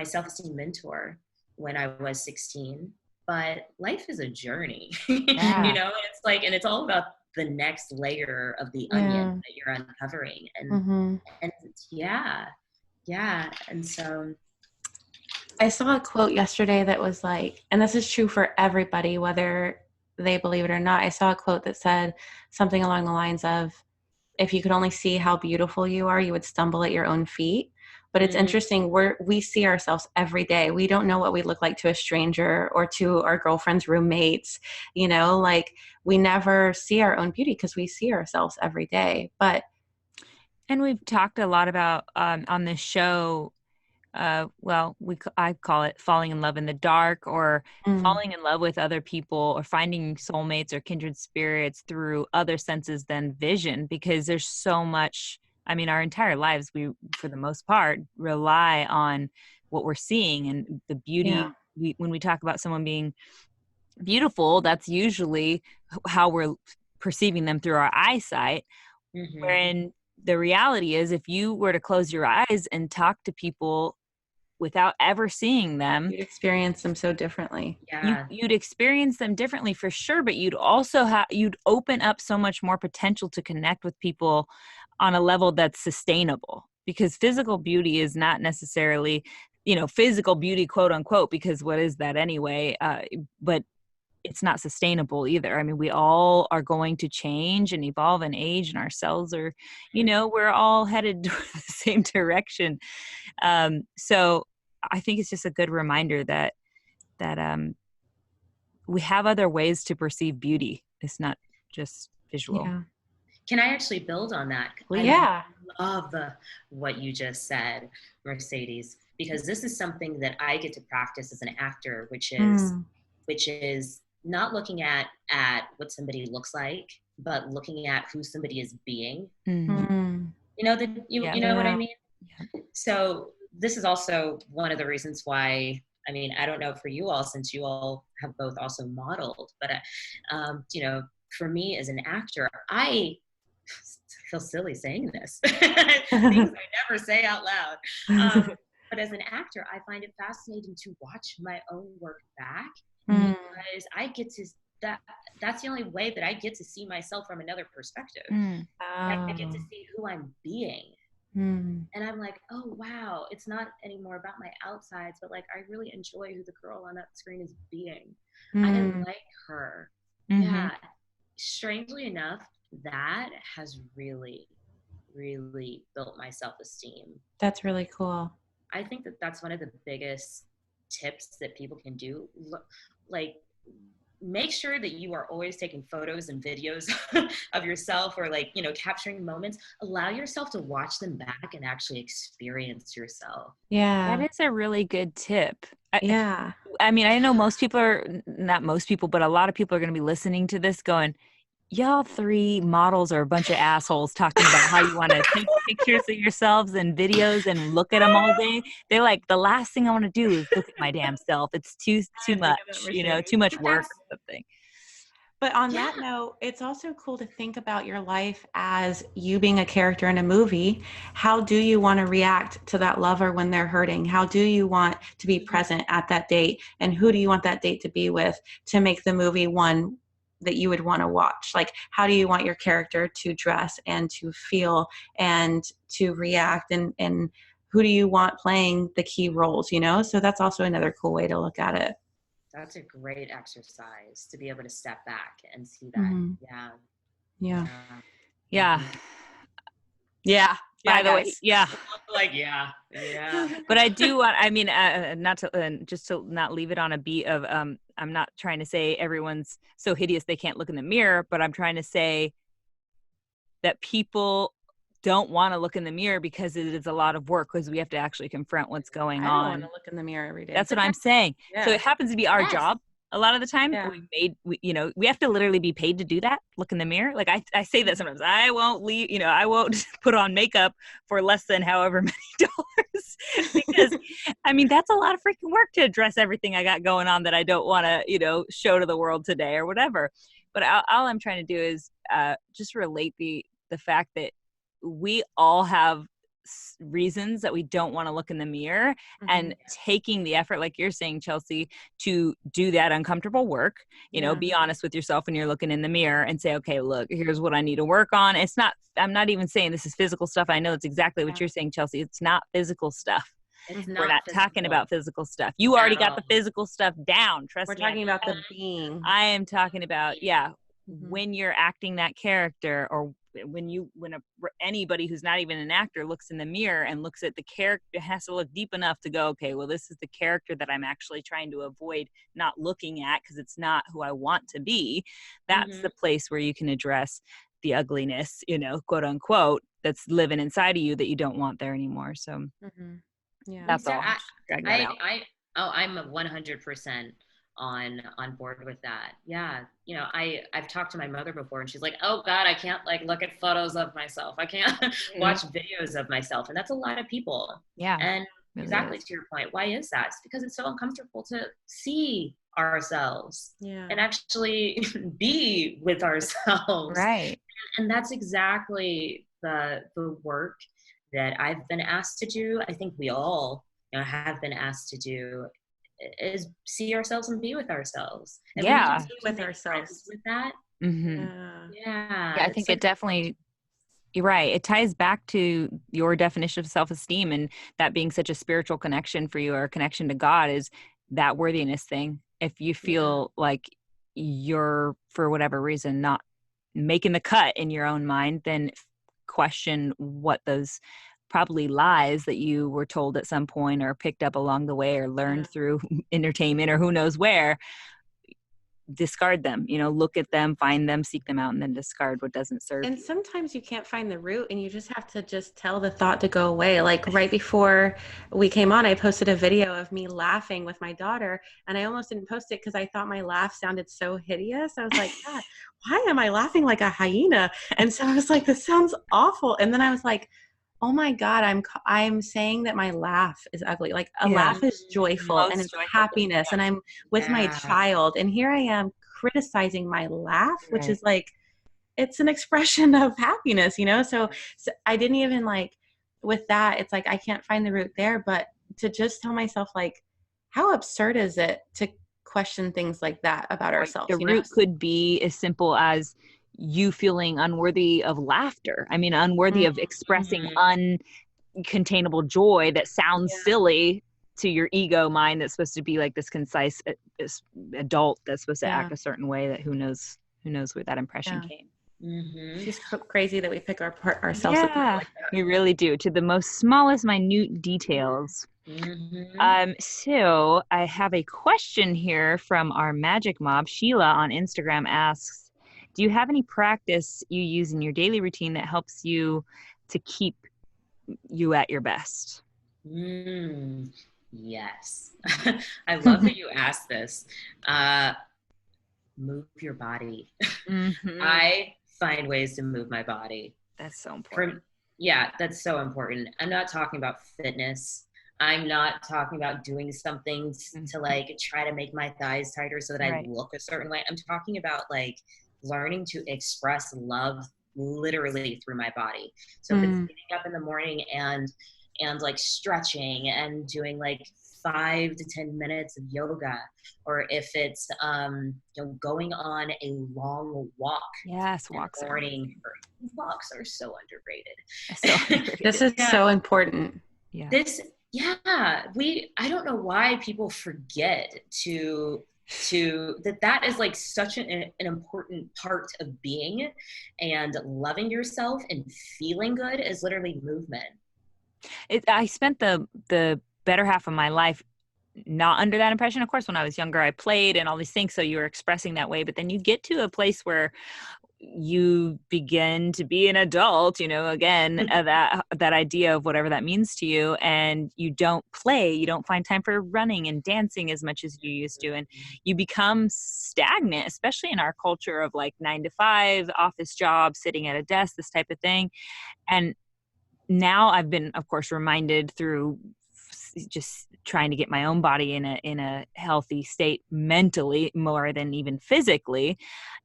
self-esteem mentor when I was 16, but life is a journey. And it's like, and it's all about the next layer of the onion that you're uncovering. And and so I saw a quote yesterday that was like, and this is true for everybody, whether they believe it or not. I saw a quote that said something along the lines of, if you could only see how beautiful you are, you would stumble at your own feet. But it's interesting, we see ourselves every day. We don't know what we look like to a stranger or to our girlfriend's roommates. Like, we never see our own beauty because we see ourselves every day. And we've talked a lot about on this show, I call it falling in love in the dark, or falling in love with other people, or finding soulmates or kindred spirits through other senses than vision, because there's so much. I mean, our entire lives, we, for the most part, rely on what we're seeing and the beauty. When we talk about someone being beautiful, that's usually how we're perceiving them through our eyesight. Wherein the reality is, if you were to close your eyes and talk to people without ever seeing them, you'd experience them so differently. You'd experience them differently for sure, but you'd also you'd open up so much more potential to connect with people on a level that's sustainable, because physical beauty is not necessarily, physical beauty, quote unquote, because what is that anyway? But it's not sustainable either. I mean, we all are going to change and evolve and age, and our cells are, we're all headed the same direction. So I think it's just a good reminder that we have other ways to perceive beauty. It's not just visual. Yeah. Can I actually build on that? Yeah. I love what you just said, Mercedes, because this is something that I get to practice as an actor, which is not looking at what somebody looks like, but looking at who somebody is being. Mm. You know that you know what I mean? Yeah. So this is also one of the reasons why, I mean, I don't know for you all, since you all have both also modeled, but you know, for me as an actor, I feel silly saying this, things I never say out loud. But as an actor, I find it fascinating to watch my own work back, because I get to that's the only way that I get to see myself from another perspective. I get to see who I'm being. And I'm like, oh wow, it's not anymore about my outsides, but like I really enjoy who the girl on that screen is being. I like her. Yeah. Strangely enough, that has really, really built my self-esteem. That's really cool. I think that that's one of the biggest tips that people can do. Like, make sure that you are always taking photos and videos of yourself, or like, you know, capturing moments. Allow yourself to watch them back and actually experience yourself. Yeah. That is a really good tip. Yeah. I mean, I know most people are, not most people, but a lot of people are going to be listening to this going, y'all three models are a bunch of assholes talking about how you want to take pictures of yourselves and videos and look at them all day. They're like, the last thing I want to do is look at my damn self. It's too much, you know, too much work or something. But on that note, it's also cool to think about your life as you being a character in a movie. How do you want to react to that lover when they're hurting? How do you want to be present at that date? And who do you want that date to be with to make the movie one that you would want to watch? Like, how do you want your character to dress and to feel and to react? And who do you want playing the key roles, you know? So that's also another cool way to look at it. That's a great exercise to be able to step back and see that. Yeah. By the way, But I do want, I mean, not to, just to not leave it on a beat of, I'm not trying to say everyone's so hideous they can't look in the mirror, but I'm trying to say that people don't want to look in the mirror because it is a lot of work, because we have to actually confront what's going on. I don't want to look in the mirror every day. That's what I'm saying. Yeah. So it happens to be our job a lot of the time. Yeah. We have to literally be paid to do that. Look in the mirror. Like I say that sometimes. I won't leave, you know, I won't put on makeup for less than however many dollars, because I mean, that's a lot of freaking work to address everything I got going on that I don't want to, you know, show to the world today or whatever. But all I'm trying to do is just relate the fact that we all have reasons that we don't want to look in the mirror, and taking the effort, like you're saying, Chelsea, to do that uncomfortable work, you know, be honest with yourself when you're looking in the mirror and say, okay, look, here's what I need to work on. I'm not even saying this is physical stuff. I know it's exactly what you're saying, Chelsea. It's not physical stuff. We're not talking about physical stuff. You already got the physical stuff down. Trust me. We're talking about the being. I am talking about, when you're acting that character, or when anybody who's not even an actor looks in the mirror and looks at the character, has to look deep enough to go, okay, well, this is the character that I'm actually trying to avoid not looking at because it's not who I want to be. That's the place where you can address the ugliness, you know, quote unquote, that's living inside of you that you don't want there anymore. So that's all. I'm 100% on board with that. Yeah. You know, I've talked to my mother before, and she's like, oh God, I can't like look at photos of myself. I can't watch videos of myself. And that's a lot of people. Yeah. And exactly to your point, why is that? It's because it's so uncomfortable to see ourselves and actually be with ourselves. Right. And that's exactly the work that I've been asked to do. I think we all, you know, have been asked to do, is see ourselves and be with ourselves. And be with ourselves with that. I think it definitely, you're right. It ties back to your definition of self-esteem, and that being such a spiritual connection for you, or a connection to God, is that worthiness thing. If you feel like you're, for whatever reason, not making the cut in your own mind, then question what those probably lies that you were told at some point, or picked up along the way, or learned through entertainment, or who knows where, discard them, look at them, find them, seek them out, and then discard what doesn't serve And you. sometimes you can't find the root and you just have to just tell the thought to go away. Like right before we came on, I posted a video of me laughing with my daughter, and I almost didn't post it because I thought my laugh sounded so hideous. I was like, God, why am I laughing like a hyena? And so I was like, this sounds awful. And then I was like, oh my God, I'm saying that my laugh is ugly. Like a laugh is joyful and Most it's joyful. happiness. And I'm with my child. And here I am criticizing my laugh, which is like, it's an expression of happiness, So I didn't even with that, it's like, I can't find the root there, but to just tell myself like, how absurd is it to question things like that about ourselves? The root could be as simple as you feeling unworthy of laughter. I mean, unworthy of expressing uncontainable joy that sounds silly to your ego mind that's supposed to be like this concise adult that's supposed to act a certain way, that who knows where that impression came. It's just crazy that we pick ourselves apart like that. We really do, to the most smallest minute details. So I have a question here from our magic mob. Sheila on Instagram asks, do you have any practice you use in your daily routine that helps you to keep you at your best? Yes. I love that you asked this. Move your body. I find ways to move my body. That's so important. That's so important. I'm not talking about fitness. I'm not talking about doing something to like try to make my thighs tighter so that I look a certain way. I'm talking about like learning to express love literally through my body. So if it's getting up in the morning and like stretching and doing like 5 to 10 minutes of yoga, or if it's going on a long walk. Walks in the morning. Walks are so underrated. So underrated. This is so important. I don't know why people forget that is like such an important part of being, and loving yourself and feeling good is literally movement. I spent the better half of my life not under that impression. Of course, when I was younger, I played and all these things, so you were expressing that way. But then you get to a place where you begin to be an adult, again, that idea of whatever that means to you, and you don't play, you don't find time for running and dancing as much as you used to, and you become stagnant, especially in our culture of like 9 to 5 office job, sitting at a desk, this type of thing. And now I've been, of course, reminded through just trying to get my own body in a healthy state mentally more than even physically,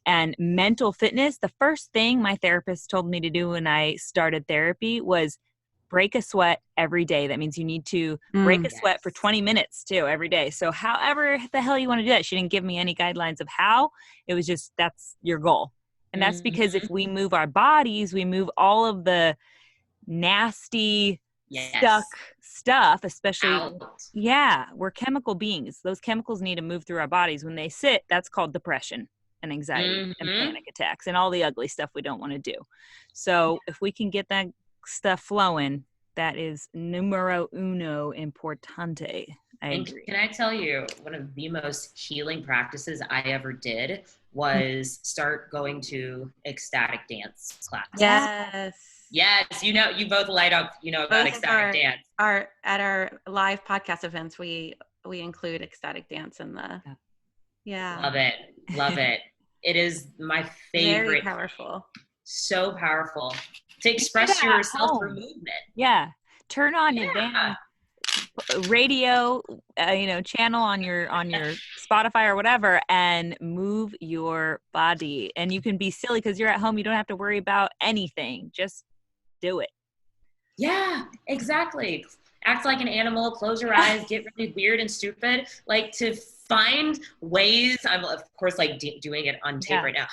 and mental fitness. The first thing my therapist told me to do when I started therapy was break a sweat every day. That means you need to break a sweat for 20 minutes too every day. So however the hell you want to do that, she didn't give me any guidelines of how. It was just, that's your goal. And that's because if we move our bodies, we move all of the nasty stuck stuff, especially we're chemical beings. Those chemicals need to move through our bodies. When they sit, that's called depression and anxiety and panic attacks and all the ugly stuff we don't want to do. So if we can get that stuff flowing, that is numero uno importante. I agree. Can I tell you, one of the most healing practices I ever did was start going to ecstatic dance class. Yes, you both light up, about ecstatic dance. At our live podcast events, we include ecstatic dance in the. Love it. It is my favorite. Very powerful. So powerful to express yourself through movement. Turn on your damn radio, channel on your Spotify or whatever, and move your body. And you can be silly because you're at home. You don't have to worry about anything. Just do it. Yeah, exactly. Act like an animal, close your eyes, get really weird and stupid. Like, to find ways, I'm of course like doing it on tape right now,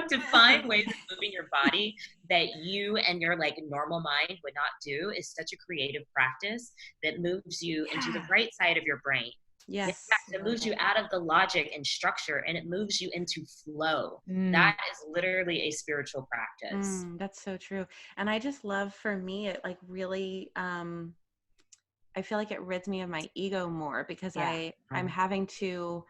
to find ways of moving your body that you and your like normal mind would not do is such a creative practice that moves you into the right side of your brain. Yes. It moves you out of the logic and structure, and it moves you into flow. That is literally a spiritual practice. That's so true. And I just love, for me, it like really, I feel like it rids me of my ego more because I'm having to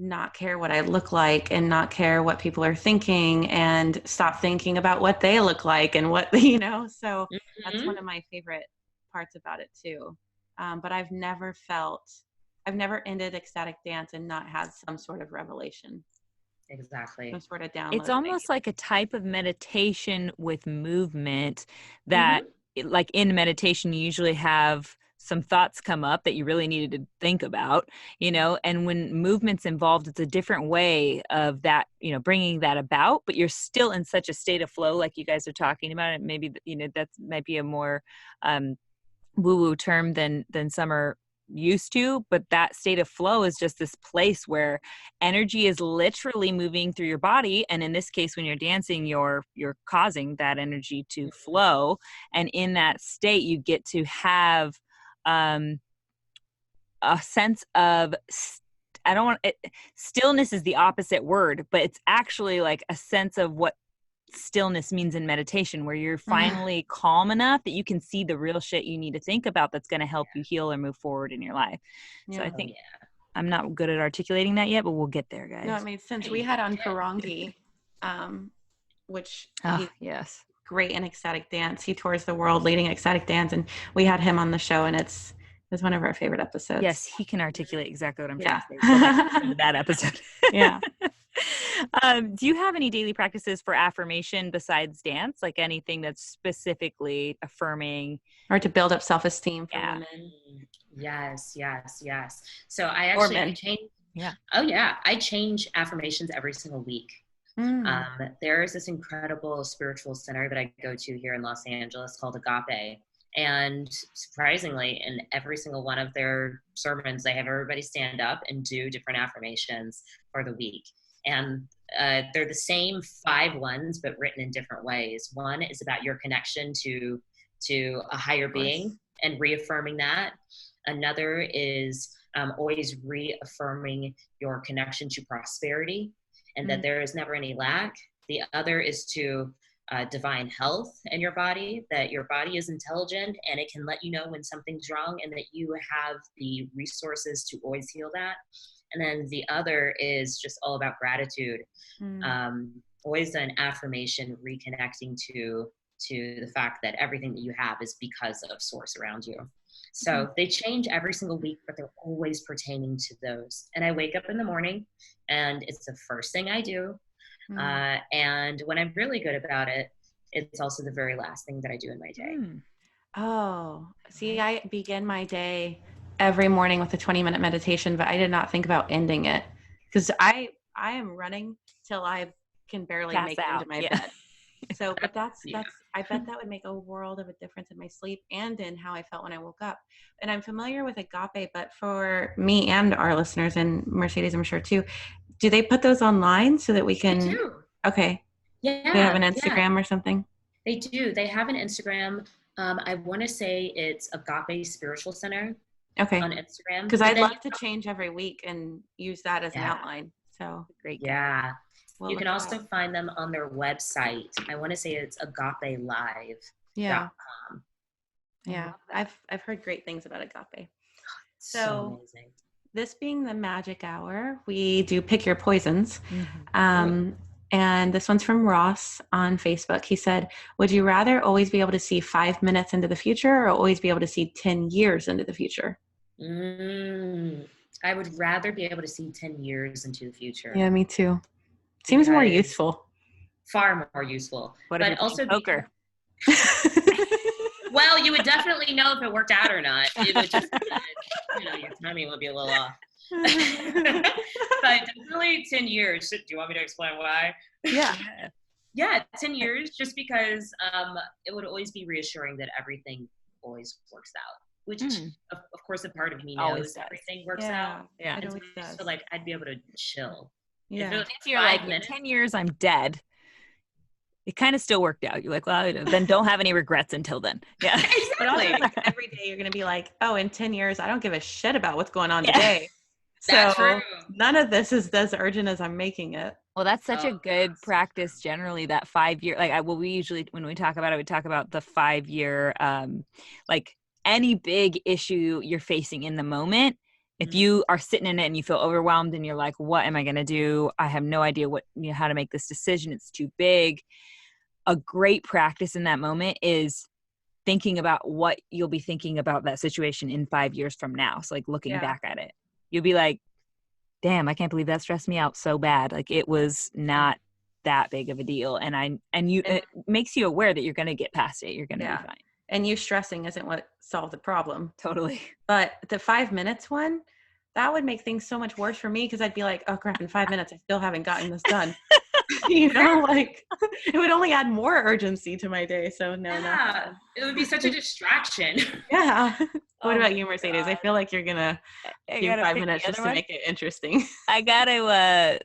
not care what I look like and not care what people are thinking and stop thinking about what they look like and what, so that's one of my favorite parts about it too. But I've never ended ecstatic dance and not had some sort of revelation. Exactly. Some sort of download. It's almost like a type of meditation with movement that like in meditation, you usually have some thoughts come up that you really needed to think about, and when movement's involved, it's a different way of that, bringing that about, but you're still in such a state of flow, like you guys are talking about it. Maybe, that might be a more woo-woo term than some are used to, but that state of flow is just this place where energy is literally moving through your body, and in this case when you're dancing, you're causing that energy to flow, and in that state you get to have a sense of stillness is the opposite word, but it's actually like a sense of what stillness means in meditation, where you're finally calm enough that you can see the real shit you need to think about that's going to help you heal or move forward in your life. So I think I'm not good at articulating that yet, but we'll get there, guys. No, it made sense. We had on Karangi, which yes, great in ecstatic dance. He tours the world leading ecstatic dance, and we had him on the show, and it's one of our favorite episodes. Yes, he can articulate exactly what I'm trying to say. So that's that episode. Yeah. Do you have any daily practices for affirmation besides dance? Like anything that's specifically affirming? Or to build up self-esteem for women? Yes. So I actually change. Yeah. Oh yeah. I change affirmations every single week. There is this incredible spiritual center that I go to here in Los Angeles called Agape. And surprisingly, in every single one of their sermons, they have everybody stand up and do different affirmations for the week. And they're the same 5 ones, but written in different ways. One is about your connection to a higher being and reaffirming that. Another is always reaffirming your connection to prosperity and that there is never any lack. The other is to divine health in your body, that your body is intelligent and it can let you know when something's wrong and that you have the resources to always heal that. And then the other is just all about gratitude. Always an affirmation, reconnecting to the fact that everything that you have is because of source around you. So they change every single week, but they're always pertaining to those. And I wake up in the morning and it's the first thing I do. And when I'm really good about it, it's also the very last thing that I do in my day. Oh, see, I begin my day every morning with a 20-minute meditation, but I did not think about ending it because I am running till I can barely make it into my bed. So, but that's, I bet that would make a world of a difference in my sleep and in how I felt when I woke up. And I'm familiar with Agape, but for me and our listeners, and Mercedes, I'm sure too, do they put those online so that we can? They do. Okay. Yeah. They have an Instagram or something? They do. They have an Instagram. I want to say it's Agape Spiritual Center. Okay. On Instagram. Because I'd love to change every week and use that as an outline. So great. Yeah. You can also find them on their website. I want to say it's agapelive.com. Yeah. I've heard great things about Agape. So amazing. This being the magic hour, we do pick your poisons. And this one's from Ross on Facebook. He said, would you rather always be able to see 5 minutes into the future or always be able to see 10 years into the future? I would rather be able to see 10 years into the future. Yeah, me too. Seems more useful. Far more useful. What but also poker? Well, you would definitely know if it worked out or not. It would just, your timing would be a little off. But definitely 10 years. Do you want me to explain why? Yeah, 10 years, just because it would always be reassuring that everything always works out. Which, of course, a part of me knows everything works out. Yeah, it always does. So, I'd be able to chill. Yeah. If you're like, in 10 years, I'm dead. It kind of still worked out. You're like, well, then don't have any regrets until then. Yeah. Exactly. But also, every day you're going to be like, oh, in 10 years, I don't give a shit about what's going on today. That's true. None of this is as urgent as I'm making it. Well, that's such a good practice generally, that 5 year, we usually, when we talk about it, we talk about the 5 year, any big issue you're facing in the moment, If you are sitting in it and you feel overwhelmed and you're like, what am I going to do? I have no idea how to make this decision. It's too big. A great practice in that moment is thinking about what you'll be thinking about that situation in 5 years from now. So like looking back at it, you'll be like, damn, I can't believe that stressed me out so bad. Like it was not that big of a deal. It makes you aware that you're going to get past it. You're going to be fine. And you stressing isn't what solved the problem. Totally. But the 5 minutes one, that would make things so much worse for me because I'd be like, oh crap, in 5 minutes, I still haven't gotten this done. Like it would only add more urgency to my day. So no, it would be such a distraction. Yeah. What about you, Mercedes? I feel like you're gonna do 5 minutes just to make it interesting. I gotta.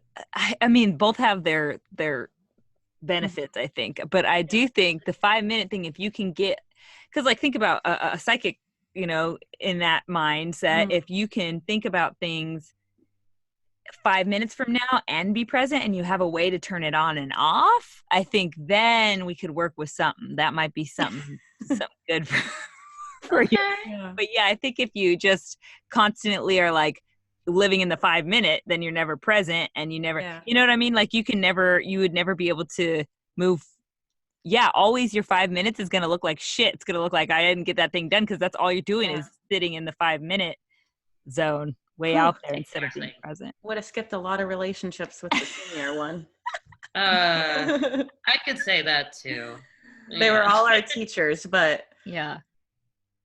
I mean, both have their benefits, I think, but I do think the 5 minute thing, if you can get, because like think about a psychic, in that mindset, if you can think about things 5 minutes from now and be present and you have a way to turn it on and off, I think then we could work with something that might be something good for you. But yeah, I think if you just constantly are like living in the 5 minute, then you're never present and you never, you know what I mean? Like you would never be able to move. Yeah, always your 5 minutes is going to look like shit. It's going to look like I didn't get that thing done because that's all you're doing is sitting in the 5 minute zone way out there instead of being present. Would have skipped a lot of relationships with the senior one. I could say that too. They were all our teachers, but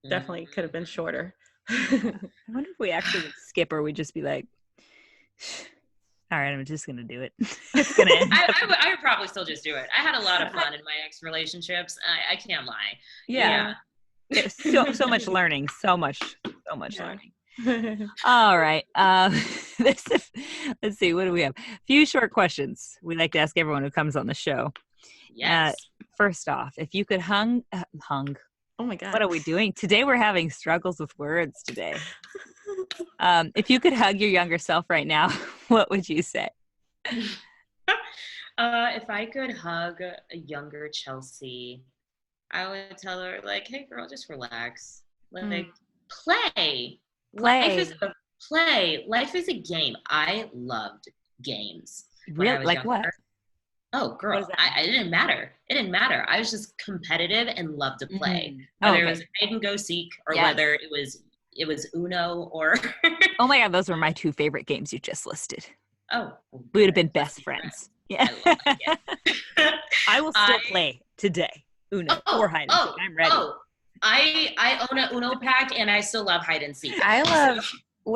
definitely could have been shorter. I wonder if we actually would skip or we'd just be like, all right, I'm just going to do it. It's going to end. I would probably still just do it. I had a lot of fun in my ex relationships. I can't lie. Yeah. So much learning. So much learning. All right. Let's see. What do we have? A few short questions we like to ask everyone who comes on the show. Yes. First off, if you could hung. Oh my God. What are we doing? Today we're having struggles with words today. If you could hug your younger self right now, what would you say? If I could hug a younger Chelsea, I would tell her like, hey girl, just relax. Like play. Life is a play. Life is a game. I loved games. Really? Like younger. What? Oh, girl, it didn't matter. It didn't matter. I was just competitive and loved to play. Whether it was hide and go seek or whether it was Uno or. Oh my God, those were my two favorite games you just listed. Oh, we would have been best friends. Yeah. I love that, yeah. I will still play today. Uno or hide and seek. I'm ready. I own a Uno pack and I still love hide and seek. I love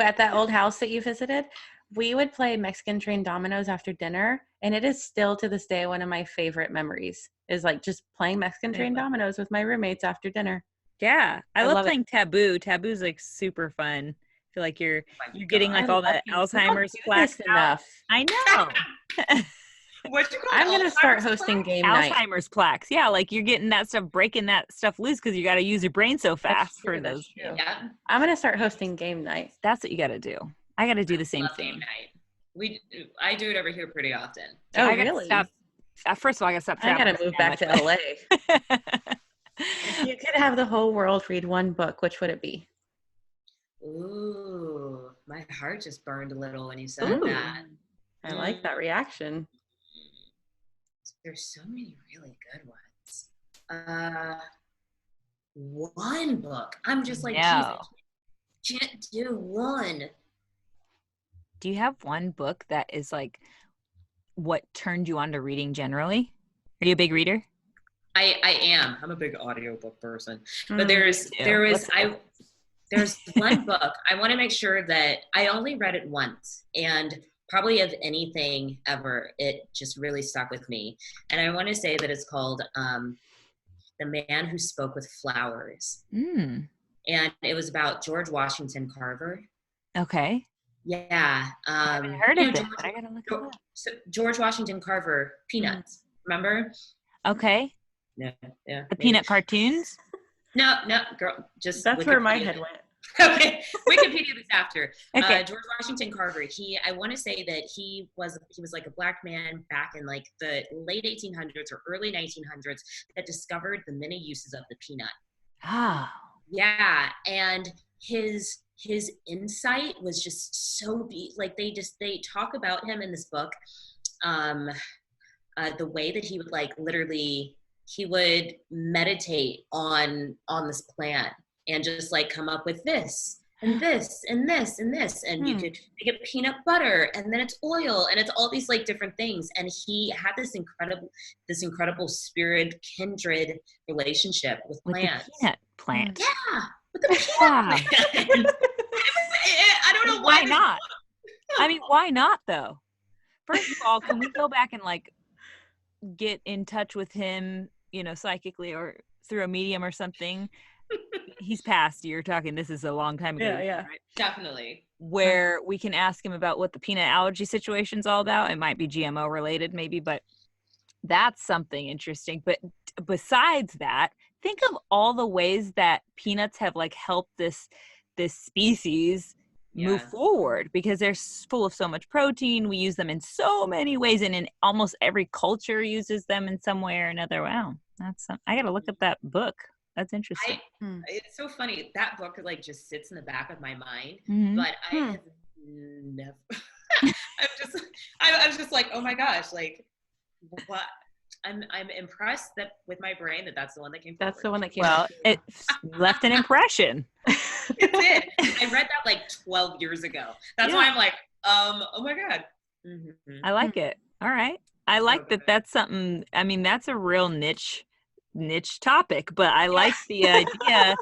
at that old house that you visited. We would play Mexican train dominoes after dinner, and it is still to this day one of my favorite memories. Is like just playing Mexican train dominoes with my roommates after dinner. Yeah, I love playing Taboo. Taboo's like super fun. I feel like you're getting like all that Alzheimer's plaques enough. I know. I'm gonna start hosting game night. Alzheimer's plaques. Yeah, like you're getting that stuff, breaking that stuff loose because you got to use your brain so fast for those. Yeah, I'm gonna start hosting game night. That's what you got to do. I got to do the same thing. Game night. I do it over here pretty often. Oh, really? First of all, I got to stop. I got to move back to LA. If you could have the whole world read one book, which would it be? Ooh, my heart just burned a little when you said that. I like that reaction. There's so many really good ones. One book. I'm just like, geez, I can't do one. Do you have one book that is like what turned you on to reading generally? Are you a big reader? I am. I'm a big audiobook person. But there's one book. I want to make sure that I only read it once, and probably of anything ever, it just really stuck with me. And I want to say that it's called The Man Who Spoke with Flowers. And it was about George Washington Carver. Okay. Yeah. I haven't heard of it, but I gotta look it up. So George Washington Carver, Peanuts. Remember? Okay. Yeah. The Peanut cartoons? No, girl. Just that's where my head went. Okay, Wikipedia this after. Okay. George Washington Carver. I want to say that he was like a black man back in like the late 1800s or early 1900s that discovered the many uses of the peanut. Ah. Yeah, and his his insight was just so like they talk about him in this book, the way that he would like literally, he would meditate on this plan and just like come up with this and this and this and this, and you could make it peanut butter and then it's oil and it's all these like different things. And he had this incredible spirit kindred relationship with plants. The peanut plant. Yeah, with the peanut plant. I don't know why not. I mean, why not though? First of all, can we go back and like get in touch with him, you know, psychically or through a medium or something? He's passed. You're talking, this is a long time ago. Yeah. Right? Definitely. Where we can ask him about what the peanut allergy situation's all about. It might be GMO related maybe, but that's something interesting. But besides that, think of all the ways that peanuts have like helped this species move forward, because they're full of so much protein. We use them in so many ways, and in almost every culture uses them in some way or another. Wow, I gotta look up that book. That's interesting. It's so funny. That book like just sits in the back of my mind, but I have never. I was just like, oh my gosh, like what? I'm impressed that with my brain that's the one that came forward. That's the one that came. Well, it left an impression. It did. I read that like 12 years ago. That's why I'm like, oh my God. I like it. All right. I like that. That's something. I mean, that's a real niche topic, but I like the idea.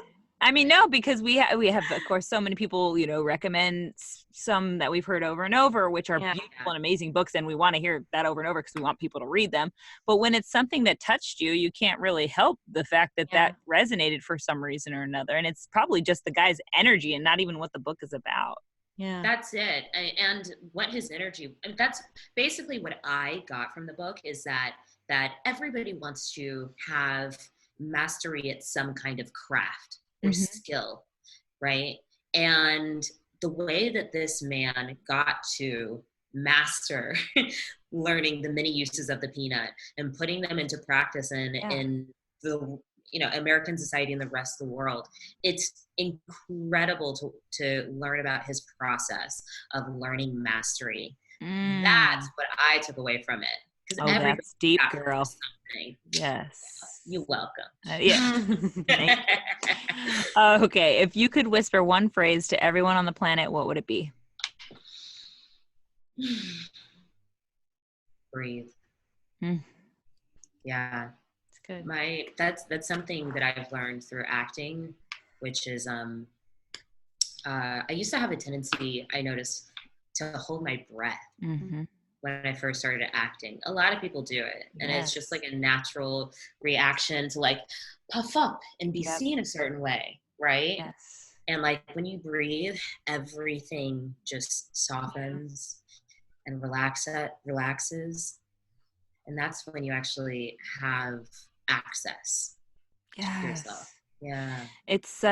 I mean, no, because we have, of course, so many people, you know, recommend some that we've heard over and over, which are beautiful and amazing books, and we want to hear that over and over because we want people to read them. But when it's something that touched you, you can't really help the fact that that resonated for some reason or another, and it's probably just the guy's energy and not even what the book is about. Yeah, that's it. And what his energy, and that's basically what I got from the book, is that everybody wants to have mastery at some kind of craft or skill, right? And the way that this man got to master learning the many uses of the peanut and putting them into practice in the, you know, American society and the rest of the world, it's incredible to learn about his process of learning mastery. That's what I took away from it. Oh, that's deep, girl. Yes. You're welcome. Okay, if you could whisper one phrase to everyone on the planet, what would it be? Breathe. Yeah. It's good. That's something that I've learned through acting, which is I used to have a tendency, I noticed, to hold my breath. When I first started acting. A lot of people do it. And it's just like a natural reaction to like puff up and be seen a certain way, right? Yes. And like when you breathe, everything just softens and relaxes. And that's when you actually have access to yourself. Yeah. It's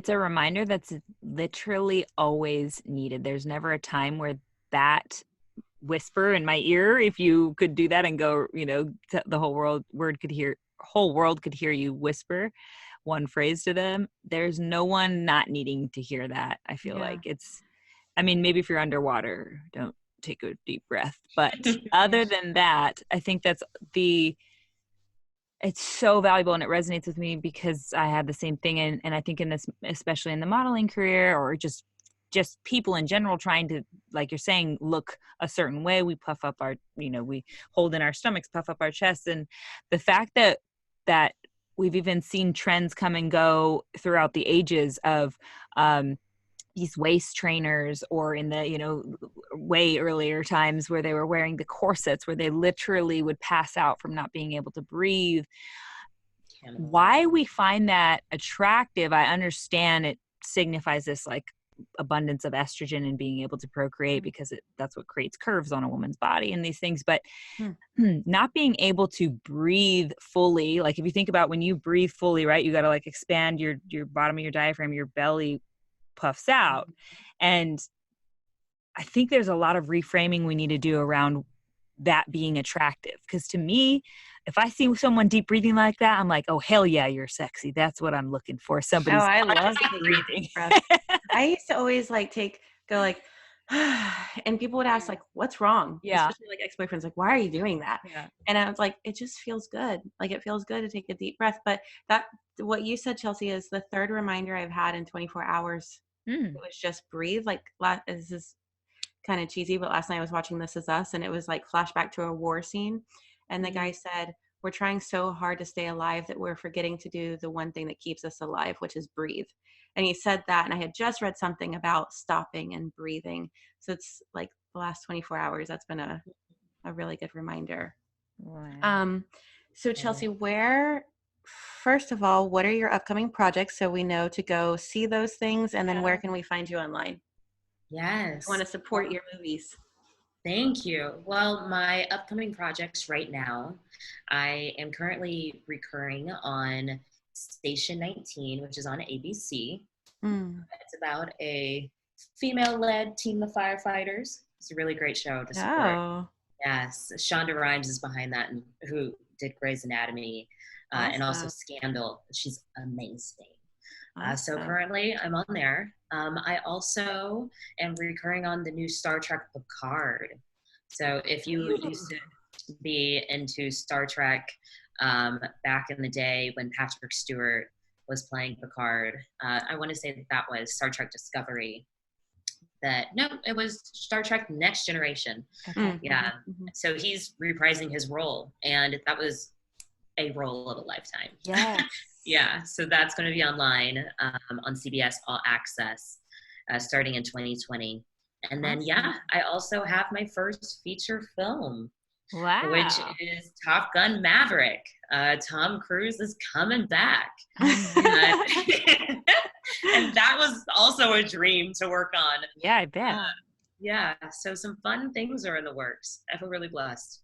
a reminder that's literally always needed. There's never a time where that whisper in my ear, if you could do that and go, you know, the whole world could hear you whisper one phrase to them. There's no one not needing to hear that. I feel like I mean, maybe if you're underwater, don't take a deep breath, but other than that, I think it's so valuable, and it resonates with me because I had the same thing. And I think in this, especially in the modeling career, or just people in general trying to, like you're saying, look a certain way. We puff up our, you know, we hold in our stomachs, puff up our chests. And the fact that we've even seen trends come and go throughout the ages of these waist trainers, or in the, you know, way earlier times where they were wearing the corsets where they literally would pass out from not being able to breathe. Why we find that attractive, I understand it signifies this like abundance of estrogen and being able to procreate, because that's what creates curves on a woman's body and these things. But not being able to breathe fully, like if you think about when you breathe fully, right, you got to like expand your bottom of your diaphragm, your belly puffs out. And I think there's a lot of reframing we need to do around that being attractive, because to me, if I see someone deep breathing like that, I'm like, oh hell yeah, you're sexy. That's what I'm looking for. Somebody. I love breathing. I used to always like go like, and people would ask like, what's wrong? Yeah. Especially like ex-boyfriends, like, why are you doing that? Yeah. And I was like, it just feels good. Like it feels good to take a deep breath. But that, what you said, Chelsea, is the third reminder I've had in 24 hours. It was just breathe. Like this is kind of cheesy, but last night I was watching This Is Us and it was like flashback to a war scene. And the guy said, we're trying so hard to stay alive that we're forgetting to do the one thing that keeps us alive, which is breathe. And he said that, and I had just read something about stopping and breathing. So it's like the last 24 hours, that's been a really good reminder. Wow. So Chelsea, first of all, what are your upcoming projects so we know to go see those things? And then where can we find you online? Yes. I want to support your movies. Thank you. Well, my upcoming projects right now, I am currently recurring on Station 19, which is on ABC. It's about a female-led team of firefighters. It's a really great show to support. Oh. Yes, Shonda Rhimes is behind that, and who did Grey's Anatomy and also Scandal. She's amazing. So currently I'm on there. I also am recurring on the new Star Trek Picard. So if you used to be into Star Trek back in the day when Patrick Stewart was playing Picard, I want to say that was Star Trek Discovery. It was Star Trek Next Generation. Okay. Yeah. So he's reprising his role, and that was a role of a lifetime. Yes. Yeah, so that's going to be online on CBS All Access starting in 2020. And then, I also have my first feature film, which is Top Gun Maverick. Tom Cruise is coming back. And that was also a dream to work on. Yeah, I bet. Yeah, so some fun things are in the works. I feel really blessed.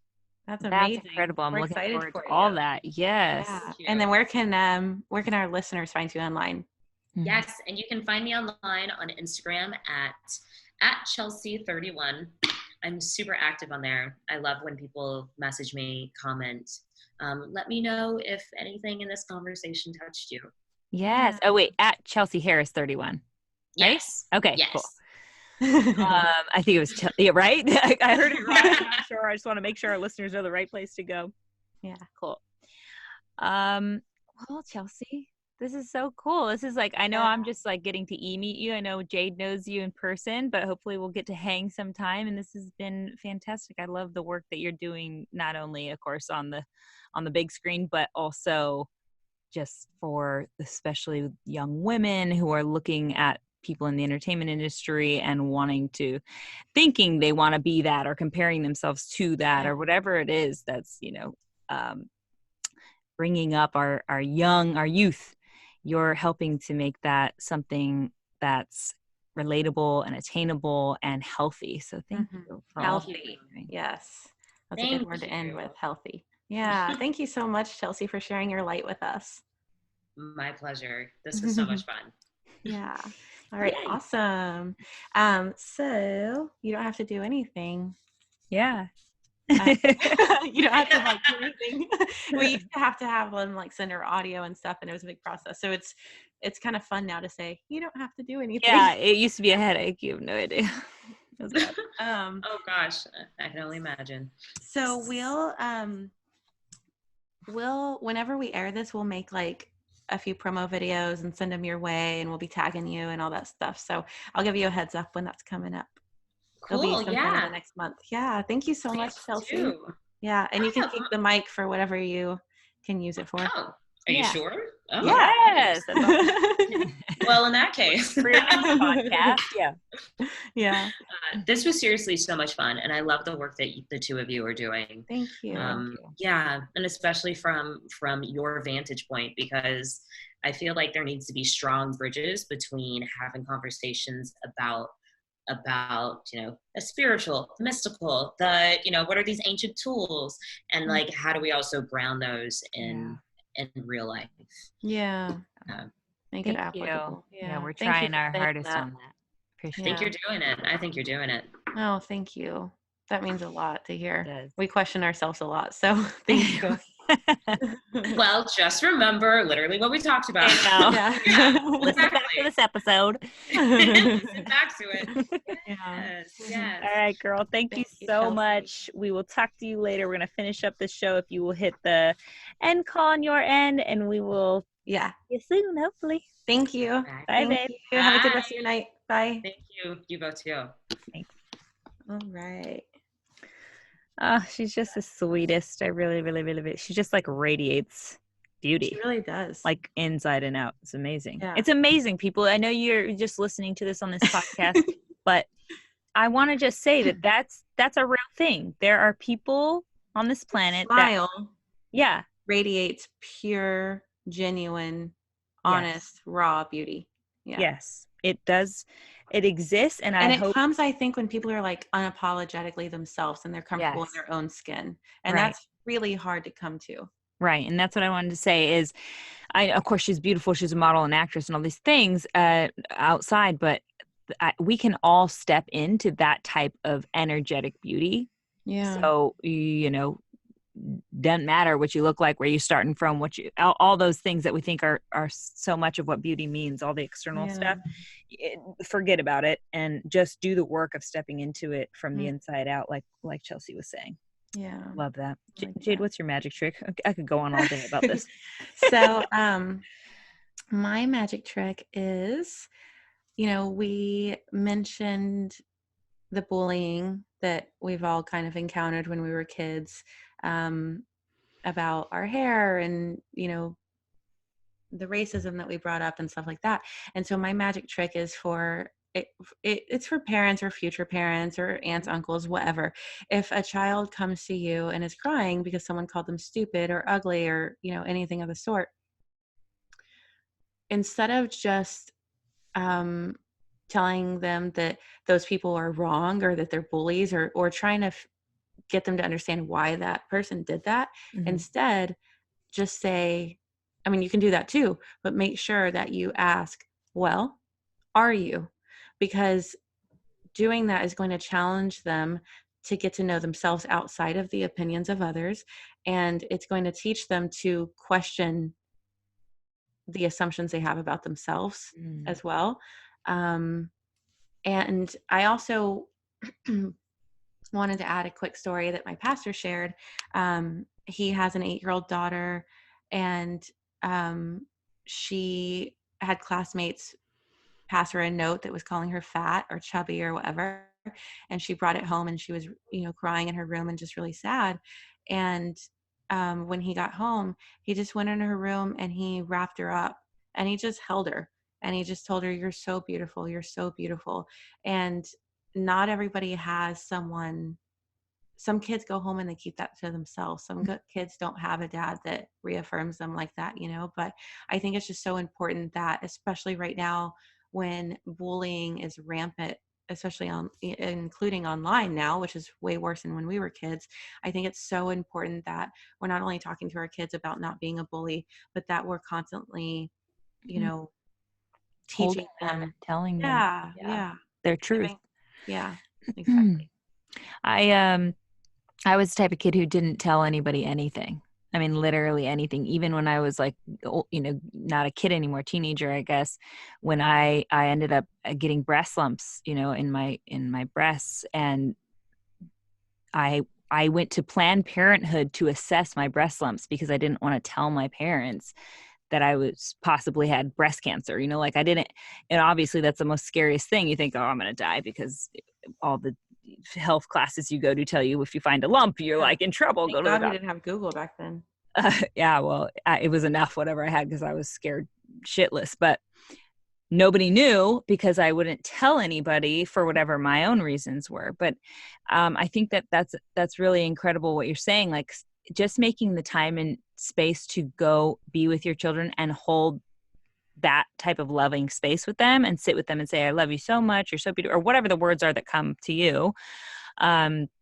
That's amazing. That's incredible. I'm We're looking excited forward for to all you. that. Yes. Yeah. And then where can our listeners find you online? Yes, and you can find me online on Instagram at Chelsea31. I'm super active on there. I love when people message me, comment. Let me know if anything in this conversation touched you. Yes. Oh wait, at Chelsea Harris 31. Right? Yes. Okay. Yes. Cool. I think it was right. I heard it right. I'm not sure. I just want to make sure our listeners know the right place to go. Yeah. Cool. Well, Chelsea, this is so cool. This is like, I know I'm just like getting to meet you. I know Jade knows you in person, but hopefully we'll get to hang sometime. And this has been fantastic. I love the work that you're doing, not only, of course, on the big screen, but also just for especially young women who are looking at people in the entertainment industry and thinking they want to be that or comparing themselves to that or whatever it is that's, bringing up our youth. You're helping to make that something that's relatable and attainable and healthy. So thank you for healthy. Yes. That's a good word to end with, healthy. Yeah. Thank you so much, Chelsea, for sharing your light with us. My pleasure. This was so much fun. Yeah. All right. Yay. Awesome. So you don't have to do anything. Yeah. You don't have to do anything. We used to have them send our audio and stuff, and it was a big process. So it's kind of fun now to say you don't have to do anything. Yeah, it used to be a headache. You have no idea. Oh gosh, I can only imagine. So we'll whenever we air this, we'll make a few promo videos and send them your way, and we'll be tagging you and all that stuff. So I'll give you a heads up when that's coming up. Cool. It'll be sometime in the next month. Yeah. Thank you so much, Chelsea. Too. Yeah. And you can keep the mic for whatever you can use it for. Oh, are you sure? Oh. Yes. Well, in that case. For your next podcast. Yeah. Yeah. This was seriously so much fun. And I love the work that the two of you are doing. Thank you. Yeah. And especially from your vantage point, because I feel like there needs to be strong bridges between having conversations about a spiritual, mystical, what are these ancient tools, and how do we also ground those in real life? Yeah. Make it applicable. Yeah, we're trying our hardest on that. I think you're doing it. I think you're doing it. Oh, thank you. That means a lot to hear. We question ourselves a lot, so thank you. Well, just remember literally what we talked about. I know. Yeah. Listen back to this episode. Listen back to it. Yeah. Yes, yes. All right, girl. Thank you Thank you, so Chelsea. much. We will talk to you later. We're going to finish up the show. If you will hit the end call on your end, and we will Yeah. see you soon, hopefully. Thank you. Bye. Bye, Thank babe. you. Have a good Bye. rest of your night. Bye. Thank you. You both too. Thanks. All right. She's just the sweetest. I really, really, really, she just like radiates beauty. She really does. Like inside and out. It's amazing. Yeah. It's amazing, people. I know you're just listening to this on this podcast, but I want to just say that that's a real thing. There are people on this planet Smile that radiates pure, genuine, honest, raw beauty. Yeah. Yes, it does. It exists, and And I it hope comes, I think, when people are like unapologetically themselves and they're comfortable in Yes. their own skin. And Right. that's really hard to come to. right, and that's what I wanted to say is, of course, she's beautiful. She's a model and actress and all these things outside, but we can all step into that type of energetic beauty. Yeah. So, doesn't matter what you look like, where you're starting from, all those things that we think are so much of what beauty means, all the external stuff, forget about it and just do the work of stepping into it from the inside out, like Chelsea was saying. Yeah. Love that. Like Jade, that. what's your magic trick? I could go on all day about this. So, my magic trick is, we mentioned the bullying that we've all kind of encountered when we were kids, about our hair and, the racism that we brought up and stuff like that. And so my magic trick is it's for parents or future parents or aunts, uncles, whatever. If a child comes to you and is crying because someone called them stupid or ugly or, anything of the sort, instead of just telling them that those people are wrong or that they're bullies or trying to get them to understand why that person did that, instead just say, I mean, you can do that too, but make sure that you ask, well, are you? Because doing that is going to challenge them to get to know themselves outside of the opinions of others. And it's going to teach them to question the assumptions they have about themselves as well. And I also wanted to add a quick story that my pastor shared. He has an 8-year-old daughter, and she had classmates pass her a note that was calling her fat or chubby or whatever. And she brought it home and she was, crying in her room and just really sad. And when he got home, he just went in her room and he wrapped her up and he just held her and he just told her, "You're so beautiful. You're so beautiful." And not everybody has someone. Some kids go home and they keep that to themselves. Some kids don't have a dad that reaffirms them like that, but I think it's just so important that, especially right now when bullying is rampant, especially including online now, which is way worse than when we were kids. I think it's so important that we're not only talking to our kids about not being a bully, but that we're constantly, teaching them, telling them, their truth. Yeah, exactly. I was the type of kid who didn't tell anybody anything. I mean, literally anything. Even when I was like, not a kid anymore, teenager, I guess, when I ended up getting breast lumps, in my breasts, and I went to Planned Parenthood to assess my breast lumps because I didn't want to tell my parents that I was possibly had breast cancer. I didn't, and obviously that's the most scariest thing. You think, oh, I'm going to die, because all the health classes you go to tell you if you find a lump, you're like in trouble. Thank go to God the we doctor. didn't have Google back then. Yeah, well, it was enough, whatever I had, because I was scared shitless. But nobody knew because I wouldn't tell anybody for whatever my own reasons were. But I think that's really incredible what you're saying. Like, just making the time and space to go be with your children and hold that type of loving space with them and sit with them and say, "I love you so much. You're so beautiful," or whatever the words are that come to you.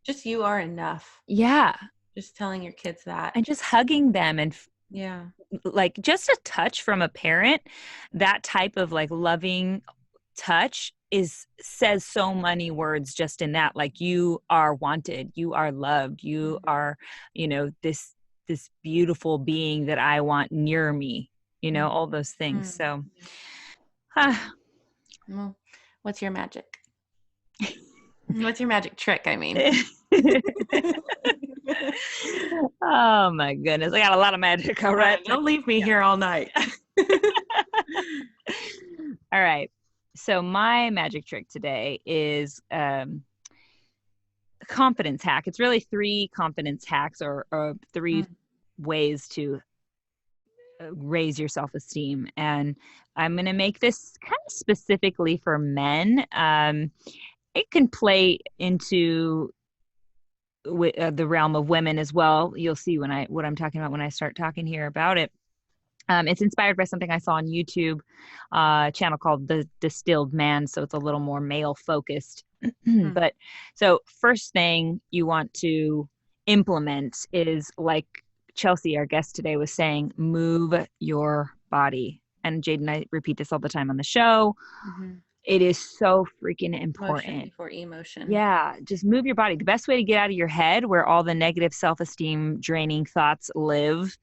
Just, "You are enough." Yeah. Just telling your kids that. And just hugging them and yeah, like just a touch from a parent, that type of like loving touch says so many words just in that. Like, you are wanted, you are loved, you are, this this beautiful being that I want near me, you know, all those things. So, well, what's your magic? What's your magic trick? I mean, oh my goodness, I got a lot of magic. All right, don't leave me here all night. All right. So my magic trick today is confidence hack. It's really 3 confidence hacks or 3 ways to raise your self-esteem. And I'm going to make this kind of specifically for men. It can play into the realm of women as well. You'll see what I'm talking about when I start talking here about it. It's inspired by something I saw on YouTube, channel called The Distilled Man. So it's a little more male focused. But so first thing you want to implement is, like Chelsea, our guest today, was saying, move your body. And Jade and I repeat this all the time on the show. It is so freaking important. Motion before emotion. Yeah, just move your body. The best way to get out of your head, where all the negative self-esteem draining thoughts live,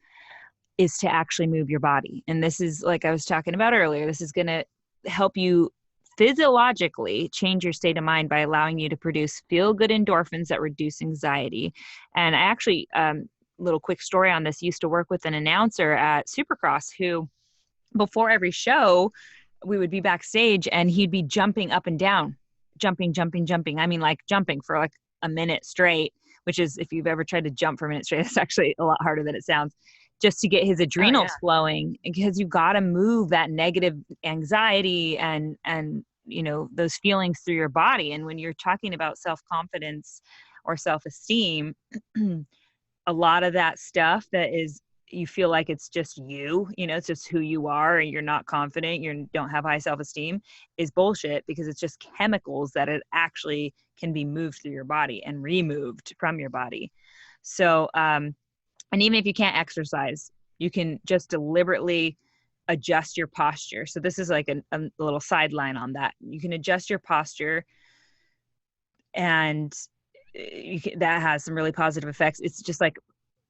is to actually move your body. And this is, like I was talking about earlier, this is going to help you physiologically change your state of mind by allowing you to produce feel-good endorphins that reduce anxiety. And I actually, little quick story on this, used to work with an announcer at Supercross who, before every show, we would be backstage and he'd be jumping up and down, jumping. I mean, like jumping for like a minute straight, which is, if you've ever tried to jump for a minute straight, it's actually a lot harder than it sounds, just to get his adrenals flowing, because you got to move that negative anxiety and, you know, those feelings through your body. And when you're talking about self-confidence or self-esteem, a lot of that stuff that is, you feel like it's just you know, it's just who you are and you're not confident, you don't have high self-esteem, is bullshit, because it's just chemicals that it actually can be moved through your body and removed from your body. So, and even if you can't exercise, you can just deliberately adjust your posture. So this is like a little sideline on that. You can adjust your posture, and that has some really positive effects. It's just like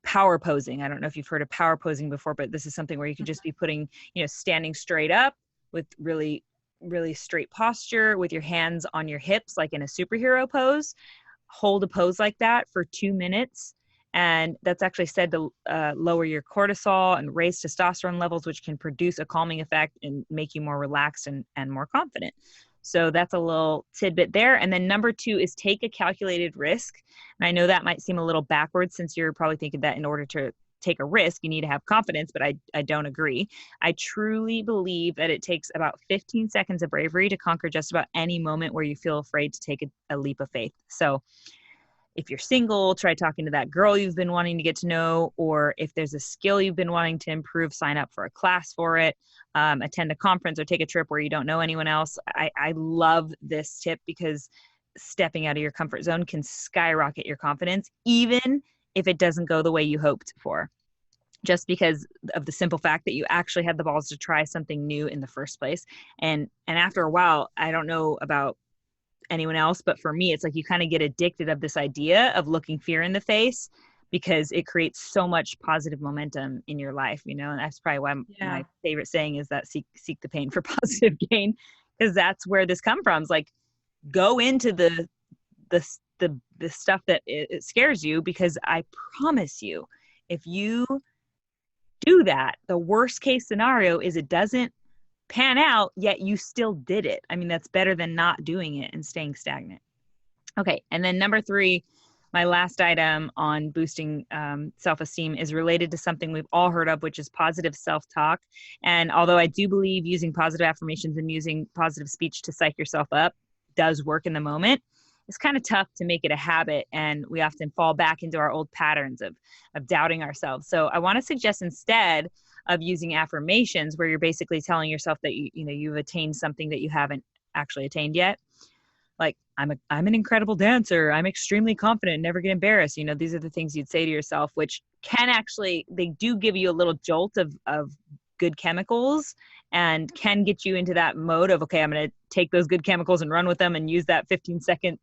power posing. I don't know if you've heard of power posing before, but this is something where you can just be putting, you know, standing straight up with really, really straight posture with your hands on your hips, like in a superhero pose. Hold a pose like that for 2 minutes. And that's actually said to lower your cortisol and raise testosterone levels, which can produce a calming effect and make you more relaxed and more confident. So that's a little tidbit there. And then number 2 is take a calculated risk. And I know that might seem a little backwards, since you're probably thinking that in order to take a risk, you need to have confidence, but I don't agree. I truly believe that it takes about 15 seconds of bravery to conquer just about any moment where you feel afraid to take a leap of faith. So if you're single, try talking to that girl you've been wanting to get to know, or if there's a skill you've been wanting to improve, sign up for a class for it, attend a conference, or take a trip where you don't know anyone else. I love this tip, because stepping out of your comfort zone can skyrocket your confidence, even if it doesn't go the way you hoped for, just because of the simple fact that you actually had the balls to try something new in the first place. And after a while, I don't know about anyone else, but for me, it's like you kind of get addicted of this idea of looking fear in the face, because it creates so much positive momentum in your life, you know. And that's probably why my favorite saying is that seek the pain for positive gain, because that's where this comes from. It's like, go into the stuff that it scares you, because I promise you, if you do that, the worst case scenario is it doesn't pan out, yet you still did it. I mean, that's better than not doing it and staying stagnant. Okay. And then number 3, my last item on boosting self-esteem, is related to something we've all heard of, which is positive self-talk. And although I do believe using positive affirmations and using positive speech to psych yourself up does work in the moment, it's kind of tough to make it a habit. And we often fall back into our old patterns of doubting ourselves. So I want to suggest, instead of using affirmations, where you're basically telling yourself that you've attained something that you haven't actually attained yet, like, I'm an incredible dancer, I'm extremely confident, never get embarrassed. You know, these are the things you'd say to yourself, which can actually, they do give you a little jolt of good chemicals, and can get you into that mode of, okay, I'm going to take those good chemicals and run with them and use that 15-second,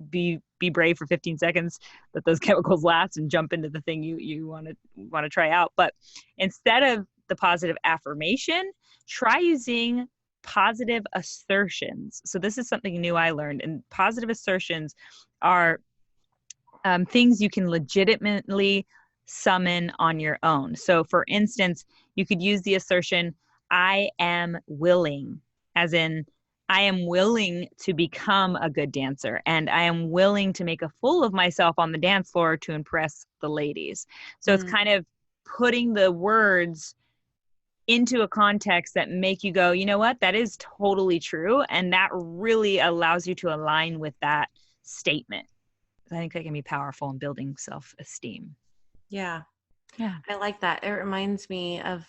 be brave for 15 seconds, let those chemicals last and jump into the thing you want to try out. But instead of the positive affirmation, try using positive assertions. So this is something new I learned. And positive assertions are things you can legitimately summon on your own. So for instance, you could use the assertion, I am willing, as in, I am willing to become a good dancer, and I am willing to make a fool of myself on the dance floor to impress the ladies. So it's kind of putting the words into a context that make you go, you know what, that is totally true. And that really allows you to align with that statement. I think that can be powerful in building self-esteem. Yeah. Yeah. I like that. It reminds me of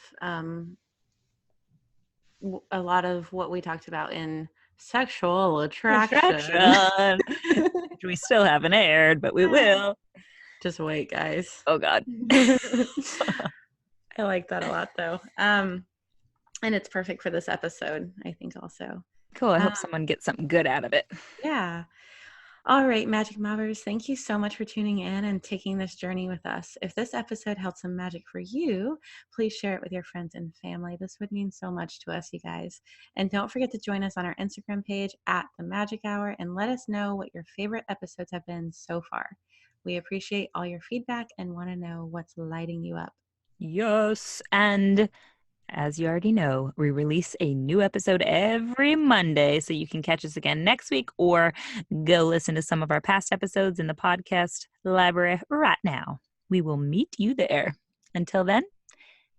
a lot of what we talked about in sexual attraction. Which we still haven't aired, but we will. Just wait, guys. Oh God. I like that a lot though. And it's perfect for this episode, I think also. Cool. I hope someone gets something good out of it. Yeah. All right, Magic Mobbers, thank you so much for tuning in and taking this journey with us. If this episode held some magic for you, please share it with your friends and family. This would mean so much to us, you guys. And don't forget to join us on our Instagram page at The Magic Hour and let us know what your favorite episodes have been so far. We appreciate all your feedback and want to know what's lighting you up. Yes. And as you already know, we release a new episode every Monday, so you can catch us again next week or go listen to some of our past episodes in the podcast library right now. We will meet you there. Until then,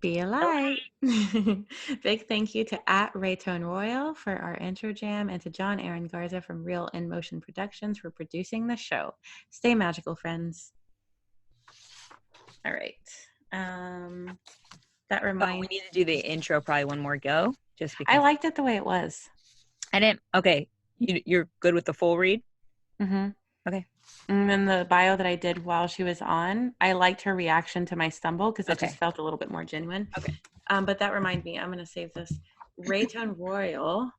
be a light. Big thank you to @Raytone Royal for our intro jam and to John Aaron Garza from Real in Motion Productions for producing the show. Stay magical, friends. All right. That reminds we need to do the intro probably one more go, just because I liked it the way it was. I didn't. Okay, you're good with the full read. Mm-hmm. Okay. And then the bio that I did while she was on, I liked her reaction to my stumble because it just felt a little bit more genuine. Okay. But that reminded me, I'm going to save this. Raytone Royal